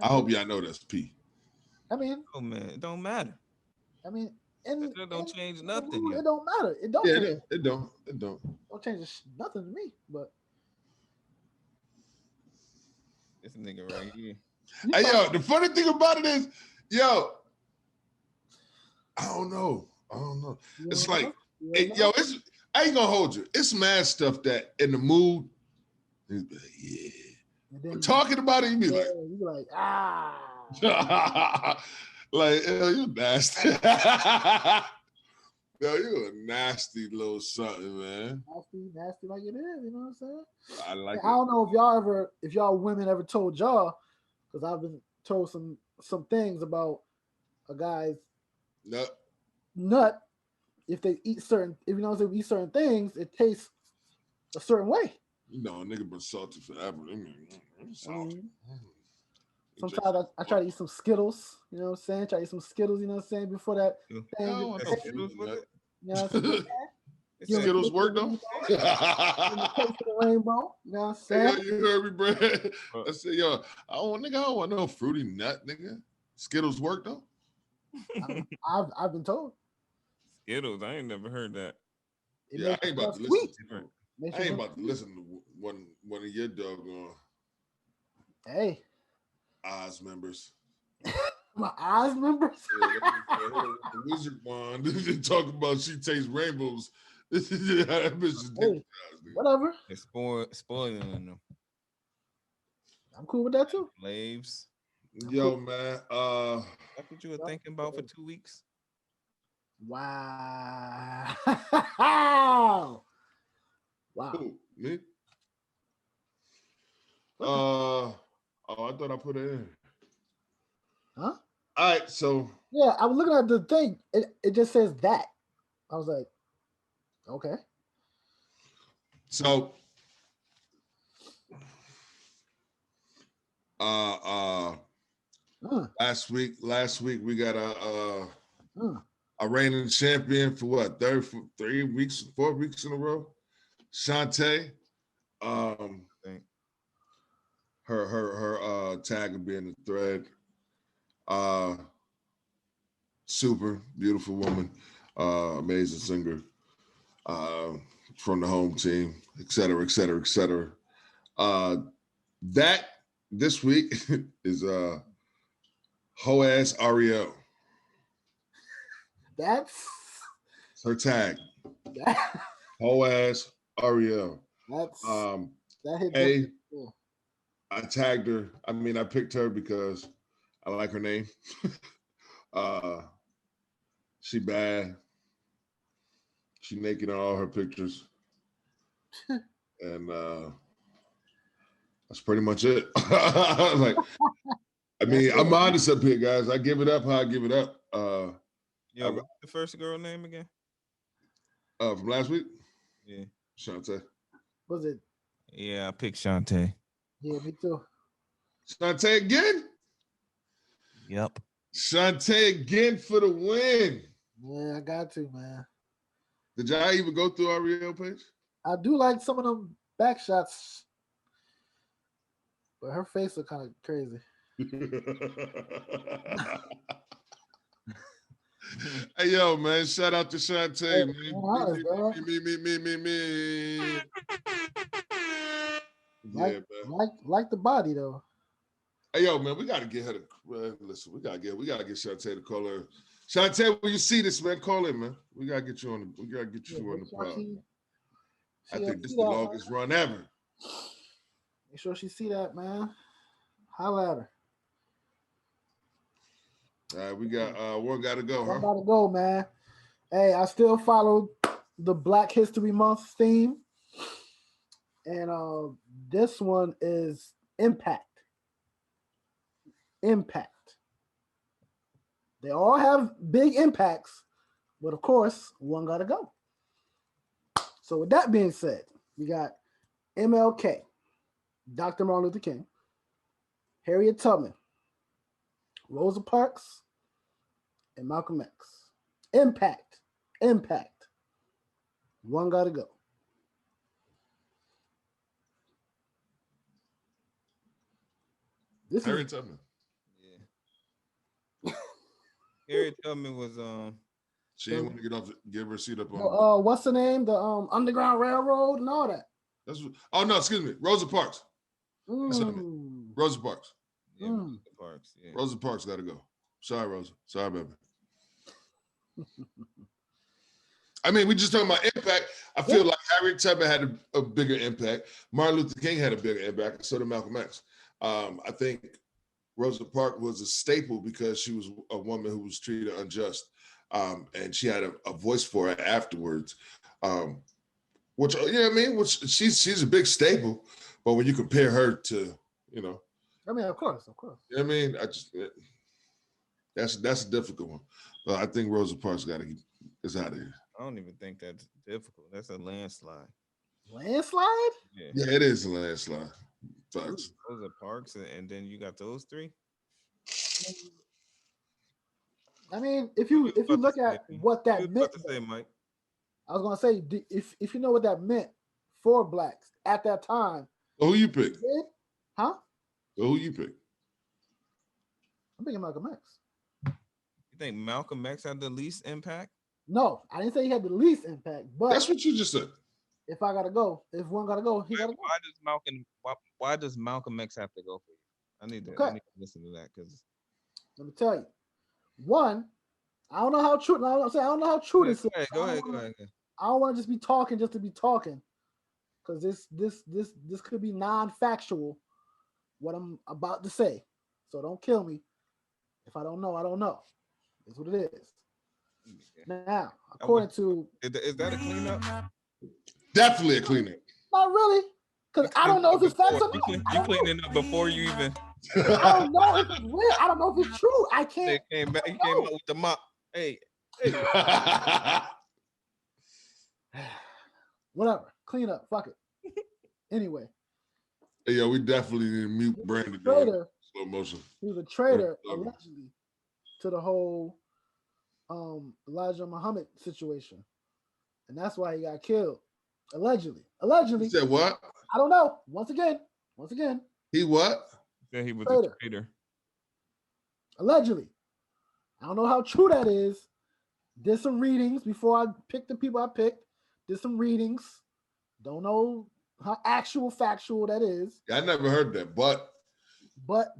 I hope y'all know that's pee. I mean, oh man, it don't matter. I mean, and that don't change nothing. It don't matter. It don't. Yeah, change. it don't. Don't change nothing to me. But this nigga right here. Hey, yo, the funny thing about it is, yo, I don't know. It's like, yo, I ain't gonna hold you. It's mad stuff that in the mood, yeah. I'm talking about it, you be like, like, you nasty. Yo, you a nasty little something, man. Nasty like it is, you know what I'm saying? I like it. I don't know if y'all women ever told y'all, because I've been told some things about a guy's nut. If they eat certain things, it tastes a certain way. You know, a nigga been salty forever. Salty. Sometimes I try to eat some Skittles, you know what I'm saying? Try to eat some Skittles, you know what I'm saying, before that thing. You know what Skittles work though? The rainbow, you know what I'm saying? Hey, yo, you heard me, Brad. I said, yo, I don't want no fruity nut, nigga. Skittles work though? I've been told. Skittles, I ain't never heard that. I ain't about to listen to I ain't about to listen to one of your doggone Oz members. My Oz members? The Wizard Wand talking about she tastes rainbows. Whatever. It's spoiling them. I'm cool with that too. Slaves. Yo, man. That's what you were thinking about for 2 weeks? Wow. Wow. Who, me? I thought I put it in. Huh? All right, so yeah, I was looking at the thing. It just says that. I was like, okay. So last week we got a reigning champion for what, 4 weeks in a row. Shantae. Her tag will be in the thread. Super beautiful woman, amazing singer, from the home team, et cetera, et cetera, et cetera. That this week is Ho-Ass Ariel. That's her tag. Ho-Ass Ariel. That's I tagged her. I mean, I picked her because I like her name. She bad. She naked on all her pictures. And that's pretty much it. Like, I mean, I'm honest up here, guys. I give it up how I give it up. Yo, what's the first girl name again? From last week? Yeah. Shantae. Was it? Yeah, I picked Shantae. Yeah, me too. Shantae again? Yep. Shantae again for the win. Yeah, I got to, man. Did y'all even go through our real page? I do like some of them back shots, but her face look kind of crazy. Hey, yo, man, shout out to Shantae, man. Me. Yeah, man. Like the body, though. Hey, yo, man, we got to get her to listen. We got to get Shantae to call her. Shantae, when you see this, man, call in, man. We got to get you on the pod. I think this is the longest run ever. Make sure she see that, man. Holla at her. All right, we got one got to go, huh? One got to go, man. Hey, I still follow the Black History Month theme, and this one is Impact. Impact. They all have big impacts, but of course, one got to go. So with that being said, we got MLK, Dr. Martin Luther King, Harriet Tubman, Rosa Parks, and Malcolm X. Impact. One got to go. Harriet Tubman. Yeah. Harriet Tubman was she didn't want to give her seat up on. What's the name? The Underground Railroad and all that. Excuse me, Rosa Parks. Rosa Parks. Yeah, Rosa Parks. Yeah. Rosa Parks got to go. Sorry, Rosa. Sorry, baby. I mean, we just talking about impact. I feel like Harriet Tubman had a bigger impact. Martin Luther King had a bigger impact. So did Malcolm X. I think Rosa Parks was a staple because she was a woman who was treated unjust. And she had a voice for it afterwards. Which, you know what I mean? Which she's a big staple. But when you compare her to, you know. I mean, of course. You know what I mean? That's a difficult one. But I think Rosa Parks is out of here. I don't even think that's difficult. That's a landslide. Landslide? Yeah, it is a landslide. Facts. Rosa Parks, and then you got those three. I mean, if you look at what that meant, Mike. I was gonna say if you know what that meant for blacks at that time. Who you pick? Huh? Who you pick? I'm picking Malcolm X. You think Malcolm X had the least impact? No, I didn't say he had the least impact, but that's what you just said. If I gotta go, if one gotta go, he gotta go. Why does Malcolm X have to go for you? I need to listen to that because let me tell you. One, I don't know how true. I don't know how true this is. Go ahead. I don't want to just be talking just to be talking, because this could be non-factual. What I'm about to say, so don't kill me. If I don't know, I don't know. That's what it is. Now, according to is that a cleanup? Definitely a cleanup. Not really, because I don't know if it's facts or not. You cleaning up before you even. I don't know if it's real. I don't know if it's true. I can't. He came out with the mop. Hey. Whatever. Clean up. Fuck it. Anyway. Hey, yo, we definitely need to mute Brandon. Traitor. Slow motion. He was a traitor allegedly to the whole Elijah Muhammad situation, and that's why he got killed. Allegedly. You said what? I don't know. Once again. He what? Yeah, he was a traitor. Allegedly. I don't know how true that is. Did some readings before I picked the people I picked. Did some readings. Don't know how factual that is. Yeah, I never heard that, but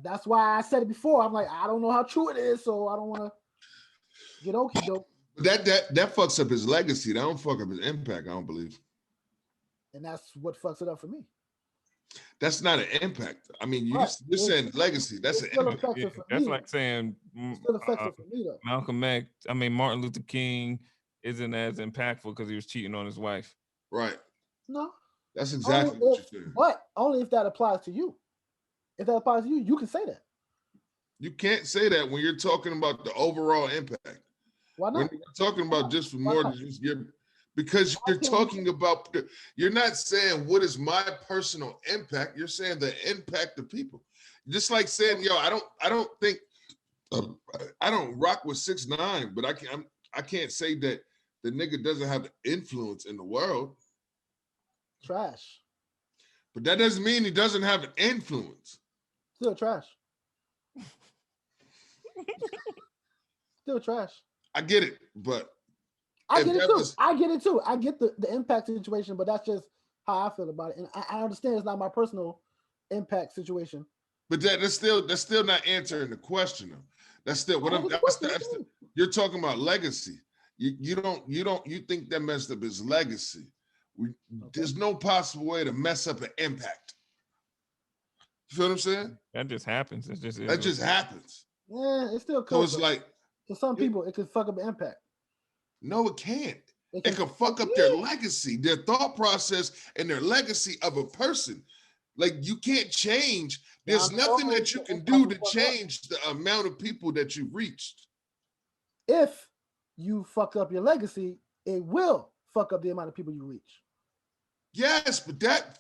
that's why I said it before. I'm like, I don't know how true it is, so I don't want to get okie doke. That fucks up his legacy. That don't fuck up his impact, I don't believe. And that's what fucks it up for me. That's not an impact. I mean, you're saying legacy. That's an impact. That's like saying still effective for me, though. Malcolm X. I mean, Martin Luther King isn't as impactful because he was cheating on his wife. Right. No. That's exactly what you're saying. But only if that applies to you. If that applies to you, you can say that. You can't say that when you're talking about the overall impact. Why not? When you're talking about just for more than just because you're talking about, you're not saying what is my personal impact. You're saying the impact of people. Just like saying, yo, I don't think I don't rock with 6ix9ine, but I can't say that the nigga doesn't have influence in the world. Trash. But that doesn't mean he doesn't have an influence. Still trash. Still trash. I get it, but I get it too. I get the impact situation, but that's just how I feel about it. And I understand it's not my personal impact situation. But that's still not answering the question though. That's still what you're talking about legacy. You think that messed up his legacy. There's no possible way to mess up an impact. You feel what I'm saying? That just happens. That just happens. Yeah, it's still cool. So it's like to some people it could fuck up an impact. No, it can't. It can fuck up their legacy, their thought process, and their legacy of a person. Like you can't change. There's nothing that you can do to change the amount of people that you've reached. If you fuck up your legacy, it will fuck up the amount of people you reach. Yes, but that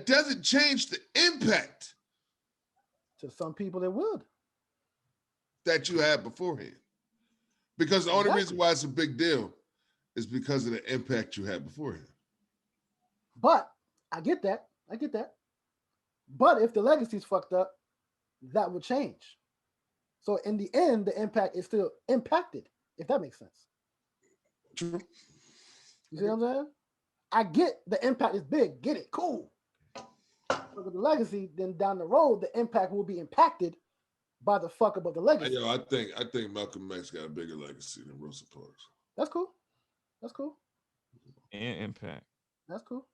doesn't change the impact. To some people, it would. That you had beforehand. Because the only reason why it's a big deal is because of the impact you had beforehand. But I get that. But if the legacy's fucked up, that would change. So in the end, the impact is still impacted, if that makes sense. True. You see what I'm saying? I get the impact is big. Get it? Cool. But with the legacy, then down the road, the impact will be impacted by the fuck up of the legacy. Yo, I think Malcolm X got a bigger legacy than Rosa Parks. That's cool. And impact. That's cool.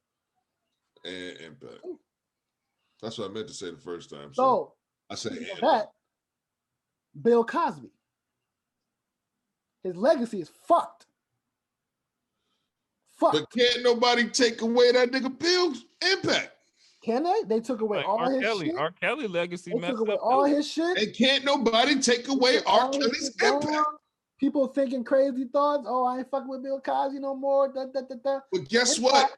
And impact. Cool. That's what I meant to say the first time. So I said that Bill Cosby. His legacy is fucked. But can't nobody take away that nigga Bill's impact. Can they? They took away all his shit. R. Kelly legacy messed up. All his shit. And can't nobody take away R. Kelly's impact. People thinking crazy thoughts. Oh, I ain't fucking with Bill Cosby no more. But guess what?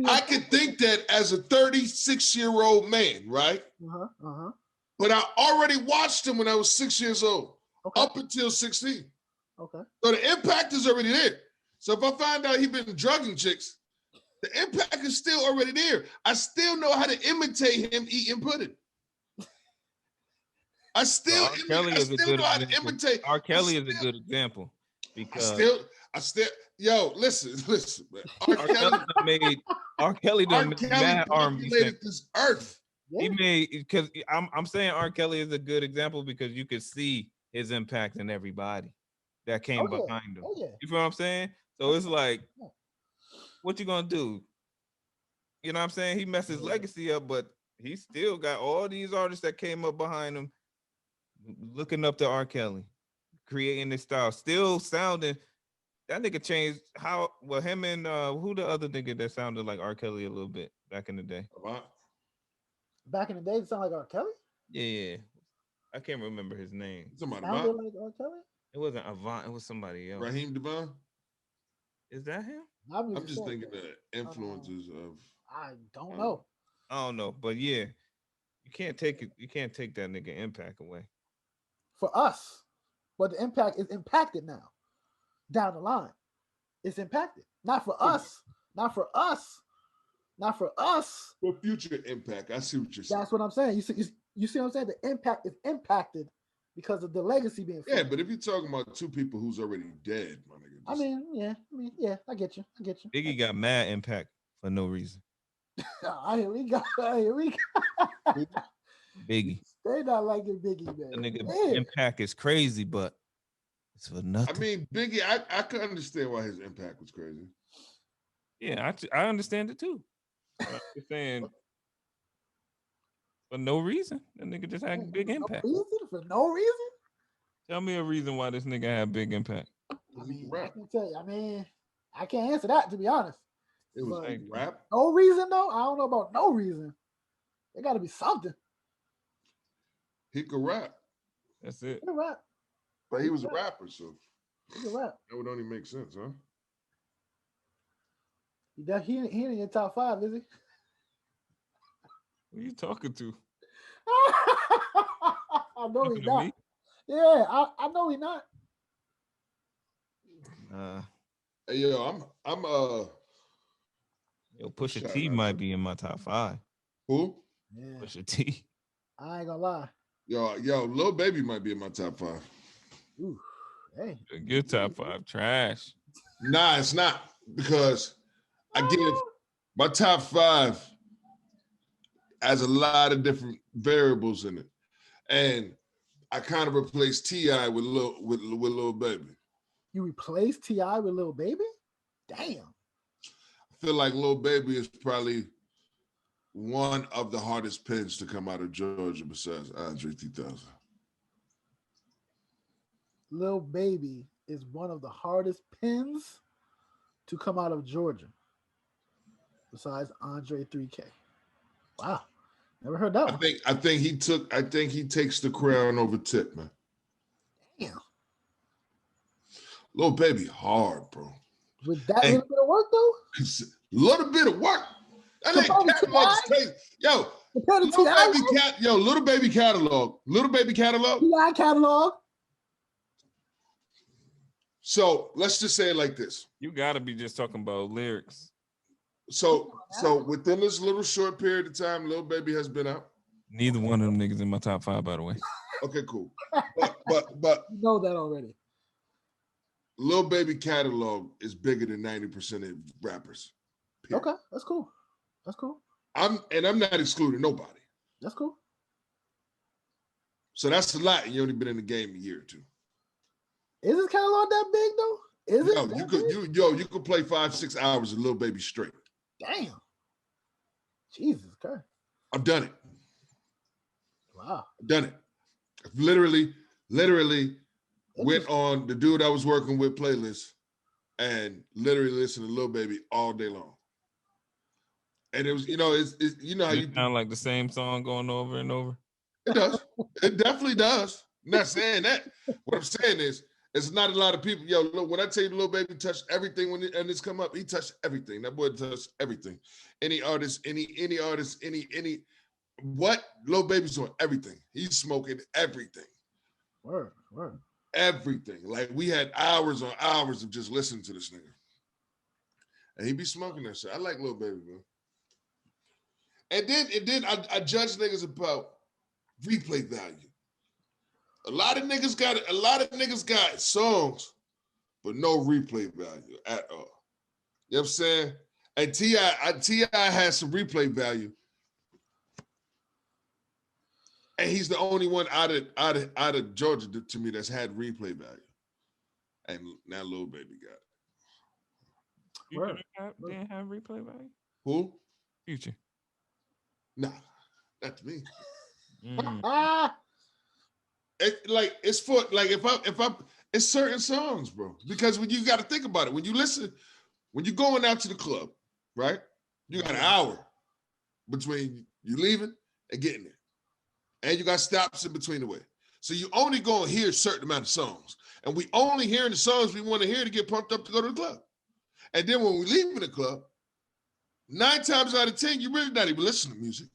I could think that as a 36-year-old man, right? But I already watched him when I was 6 years old, up until 16. Okay. So the impact is already there. So if I find out he's been drugging chicks, the impact is still already there. I still know how to imitate him eating pudding. I still know how to imitate. R. Kelly is a good example because yo, listen, man. R. Kelly done made mad R&B this earth. He made because I'm saying R. Kelly is a good example because you could see his impact in everybody that came behind him. You feel what I'm saying? So it's like, what you gonna do? You know what I'm saying? He messed his legacy up, but he still got all these artists that came up behind him looking up to R. Kelly, creating this style, still sounding. That nigga changed him and who the other nigga that sounded like R. Kelly a little bit back in the day. Back in the day, it sounded like R. Kelly? Yeah. I can't remember his name. Sounded like R. Kelly? It wasn't Avant, it was somebody else. Raheem DeVaughn? Is that him? I'm just thinking the influences of. I don't know. I don't know, but yeah, you can't take it. You can't take that nigga impact away. For us, but the impact is impacted now. Down the line, it's impacted. Not for us. Not for us. Not for us. For future impact, I see what you're saying. That's what I'm saying. You see what I'm saying? The impact is impacted because of the legacy being. Yeah, but if you're talking about two people who's already dead, my nigga. Yeah, I get you. Biggie got mad impact for no reason. Here we go. Biggie. They not liking Biggie, man. The nigga impact is crazy, but it's for nothing. I mean, Biggie, I could understand why his impact was crazy. Yeah, I understand it too. I'm just saying, for no reason, that nigga just had big impact. For no reason? Tell me a reason why this nigga had big impact. I can tell you. I can't answer that, to be honest. It was rap. No reason though. I don't know about no reason. There got to be something. He could rap. That's it. He could rap. But he was a rapper, so he could rap. That would only make sense, huh? He ain't in your top 5, is he? Who are you talking to? I know he's not. Me? Yeah, I know he's not. Hey, yo, I'm Yo, Pusha T might be in my top 5. Who? Yeah. Pusha T. I ain't gonna lie. Yo, Lil Baby might be in my top 5. Ooh, hey. Your top 5 trash. Nah, it's not, because I give my top 5 has a lot of different variables in it, and I kind of replaced T.I. with Lil Baby. You replaced T.I. with Lil Baby? Damn. I feel like Lil Baby is probably one of the hardest pins to come out of Georgia besides Andre 3000. Lil Baby is one of the hardest pins to come out of Georgia besides Andre 3K. Wow. Never heard that one. I think he takes the crown over Tip, man. Damn. Lil Baby hard, bro. With that little bit of work though? Little bit of work. That ain't catalog is crazy. Yo, Little Baby catalog. Little Baby catalog. T.I. catalog. So let's just say it like this. You gotta be just talking about lyrics. So within this little short period of time, Lil Baby has been out. Neither one of them niggas in my top 5, by the way. Okay, cool. But you know that already. Lil Baby catalog is bigger than 90% of rappers. Period. Okay, that's cool. That's cool. I'm not excluding nobody. That's cool. So that's a lot, and you only been in the game a year or two. Is his catalog that big though? Is it? You could play 5-6 hours of Lil Baby straight. Damn. Jesus Christ. I've done it. Wow. I've done it. I've literally went on the dude I was working with playlist and literally listened to Lil Baby all day long. And it was, it's you know how you sound like the same song going over and over. It does. It definitely does. I'm not saying that. What I'm saying is, it's not a lot of people. Yo, look, when I tell you Lil Baby touched everything when this come up, he touched everything. That boy touched everything. Any artist, what Lil Baby's doing everything. He's smoking everything. Word. Everything. Like we had hours on hours of just listening to this nigga. And he be smoking that shit. I like Lil Baby, man. And then I judge niggas about replay value. A lot of niggas got songs, but no replay value at all. You know what I'm saying? And T.I. has some replay value. And he's the only one out of Georgia to me that's had replay value. And now Lil Baby got it. You didn't have replay value? Who? Future. Nah, not to me. Ah. It's certain songs, bro. Because when you got to think about it, when you're going out to the club, right? You got an hour between you leaving and getting there. And you got stops in between the way. So you only gonna hear a certain amount of songs. And we only hearing the songs we want to hear to get pumped up to go to the club. And then when we leave in the club, 9 times out of 10, you're really not even listening to music.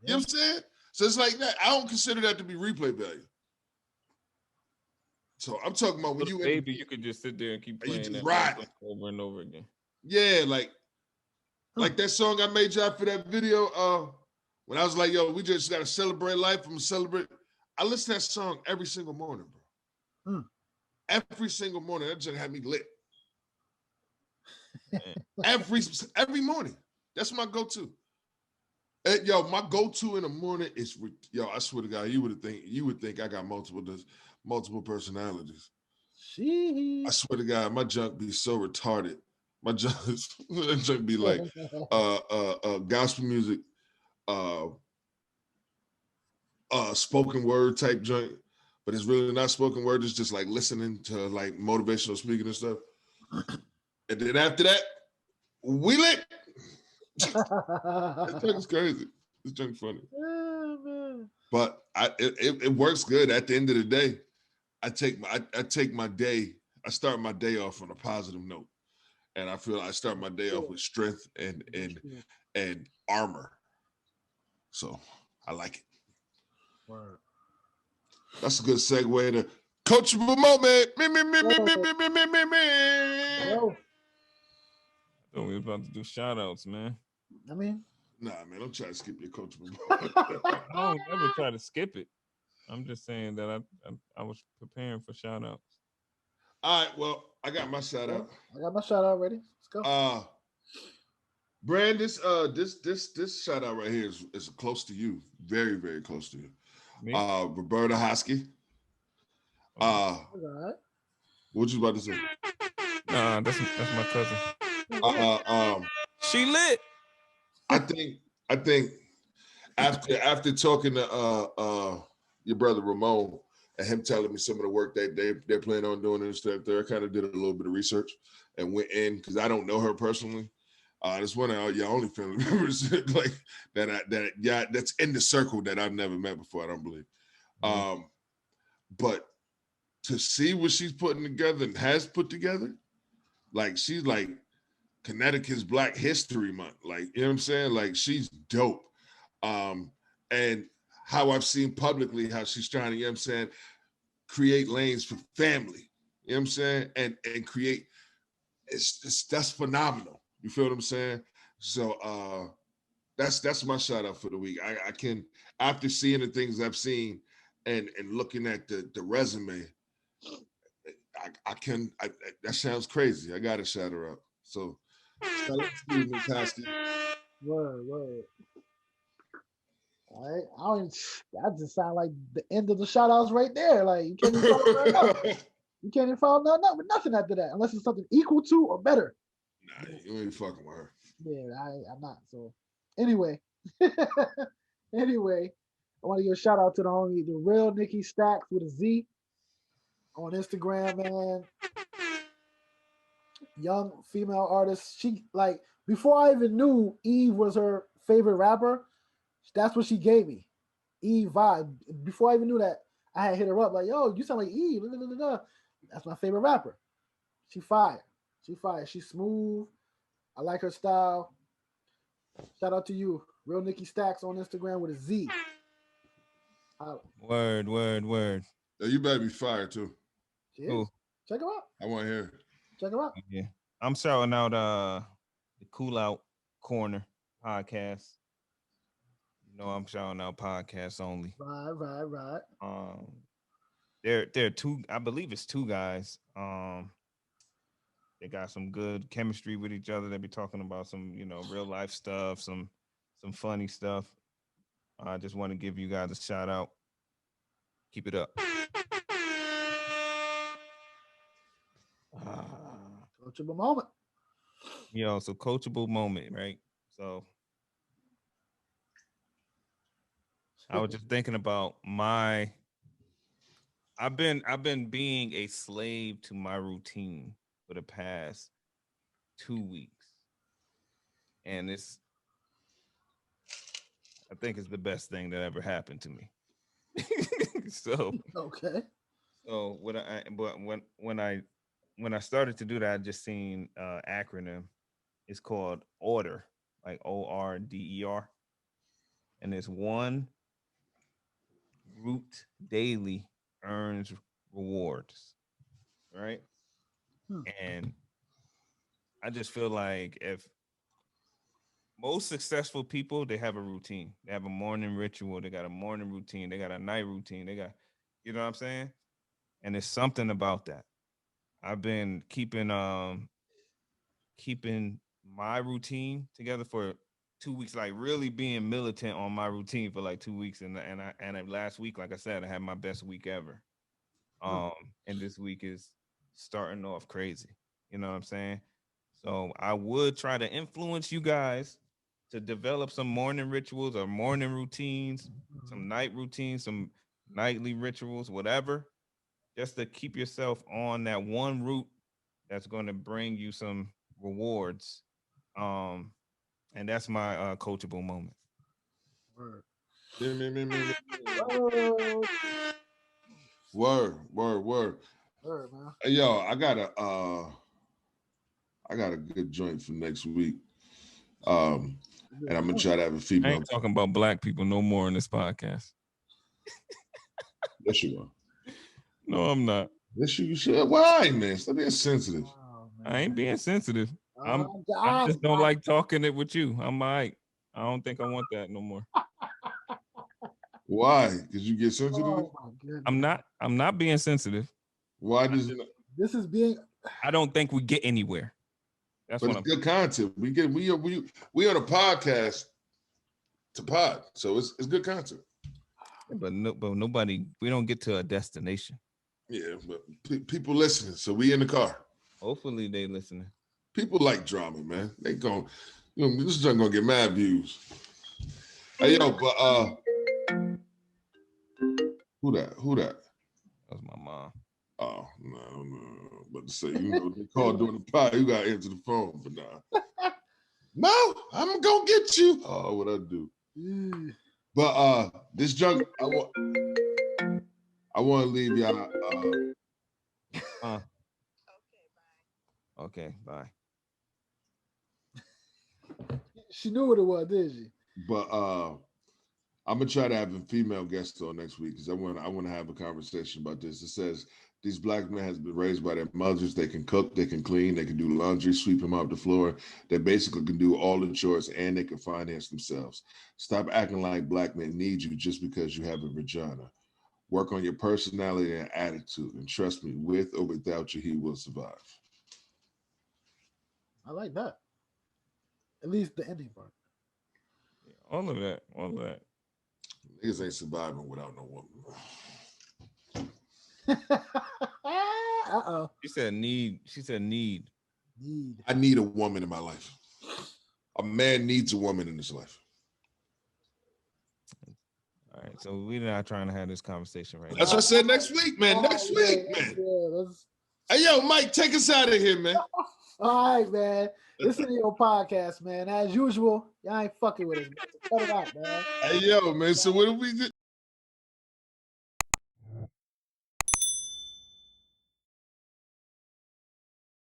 You know what I'm saying? So it's like that. I don't consider that to be replay value. So I'm talking about when you could just sit there and keep playing that over and over again. Yeah, like that song I made y'all for that video. When I was like, yo, we just gotta celebrate life. I'm gonna celebrate. I listen to that song every single morning, bro. Every single morning. That just had me lit. every morning. That's my go-to. Yo, my go-to in the morning is, I swear to God, you would think I got multiple personalities. Jeez. I swear to God, my junk be so retarded. My junk be like gospel music, spoken word type junk, but it's really not spoken word. It's just like listening to like motivational speaking and stuff. And then after that, Wheel it. That joke is crazy. This joke funny. But it works good. At the end of the day, I take my day. I start my day off on a positive note, and I feel I start my day off with strength and armor. So I like it. Word. That's a good segue to coachable moment. Yo. So we was about to do shout outs, man. I mean, nah, man, don't try to skip your coachable moment. I don't ever try to skip it. I'm just saying that I was preparing for shout outs. All right, well, I got my shout out. I got my shout out ready. Let's go. Brand, this shout out right here is close to you, very very close to you. Me? Roberta Hosky. What you about to say? Nah, that's my cousin. She lit. I think after talking to your brother Ramon and him telling me some of the work they're planning on doing and stuff there, I kind of did a little bit of research and went in because I don't know her personally. It's one of your only family members like that's in the circle that I've never met before. I don't believe. But to see what she's putting together and has put together, like she's like Connecticut's Black History Month, like you know what I'm saying? Like she's dope. And how I've seen publicly how she's trying to, you know what I'm saying, create lanes for family. You know what I'm saying? And create that's phenomenal. You feel what I'm saying? So that's my shout out for the week. I can, after seeing the things I've seen and looking at the resume, that sounds crazy. I gotta shout her out. So shout out to you, Ms. Hosky. Word. All right. That just sound like the end of the shout outs right there. Like you can't even follow nothing up. You can't even follow nothing after that, unless it's something equal to or better. Nah, you ain't fucking with her. Yeah, I'm not. So anyway. Anyway, I want to give a shout out to the real Nikki Stacks with a Z on Instagram, man. Young female artist. She like before I even knew Eve was her favorite rapper, that's what she gave me. Eve vibe. Before I even knew that, I had hit her up like, yo, you sound like Eve. That's my favorite rapper. She fire. She's smooth. I like her style. Shout out to you. Real Nikki Stacks on Instagram with a Z. Word. Yeah, you better be fired too. Cool. Check her out. I want to hear. Check her out. Yeah. I'm shouting out the Cool Out Corner podcast. You know, I'm shouting out podcasts only. Right. They're two, I believe it's two guys. They got some good chemistry with each other. They be talking about some, real life stuff, some funny stuff. I just want to give you guys a shout out. Keep it up. Coachable moment. So coachable moment, right? So I was just thinking about I've been being a slave to my routine for the past 2 weeks. And I think it's the best thing that ever happened to me. So okay. So when I started to do that, I just seen acronym. It's called Order, like ORDER, and it's one root daily earns rewards, right? And I just feel like if most successful people, they have a routine. They have a morning ritual. They got a morning routine. They got a night routine. They got, you know what I'm saying? And there's something about that. I've been keeping my routine together for 2 weeks, like really being militant on my routine for like 2 weeks. And last week, like I said, I had my best week ever. And this week is starting off crazy. You know what I'm saying? So I would try to influence you guys to develop some morning rituals or morning routines, some night routines, some nightly rituals, whatever, just to keep yourself on that one route that's going to bring you some rewards And that's my coachable moment. Word. Word. Man. Hey, yo, I got a good joint for next week. And I'm gonna try to have a female. I ain't talking about black people no more in this podcast. Yes, you are. No, I'm not. Yes, you should. Why, man? Stop being sensitive. Oh, I ain't being sensitive. I just don't like talking it with you. I'm all right. I don't think I want that no more. Why? Because you get sensitive? Oh, my goodness. I'm not being sensitive. Why does it? This is being. I don't think we get anywhere. That's but what it's good content. We on a podcast to pod, so it's good content. But nobody. We don't get to a destination. Yeah, but people listening, so we in the car. Hopefully they listening. People like drama, man. They gon', this is just gonna get mad views. Hey yo, but who that? That was my mom. Oh no. But to say, they call during the pod, you gotta answer the phone, but nah. No, I'm gonna get you. Oh, what I do? But this junk, I want to leave y'all. Okay, bye. She knew what it was, did she? But I'm gonna try to have a female guest on next week because I want to have a conversation about this. It says these black men has been raised by their mothers. They can cook, they can clean, they can do laundry, sweep them off the floor. They basically can do all the chores and they can finance themselves. Stop acting like black men need you just because you have a vagina. Work on your personality and attitude, and trust me, with or without you, he will survive. I like that. At least the ending part. Yeah, all of that. Niggas ain't surviving without no woman. Uh-oh. She said need. I need a woman in my life. A man needs a woman in his life. All right, so we're not trying to have this conversation right now. That's what I said next week, man. Next week, man. Hey, yo, Mike, take us out of here, man. All right, man. This is your podcast, man. As usual, y'all ain't fucking with us. Cut it out, man. Hey, yo, man. So what do we do?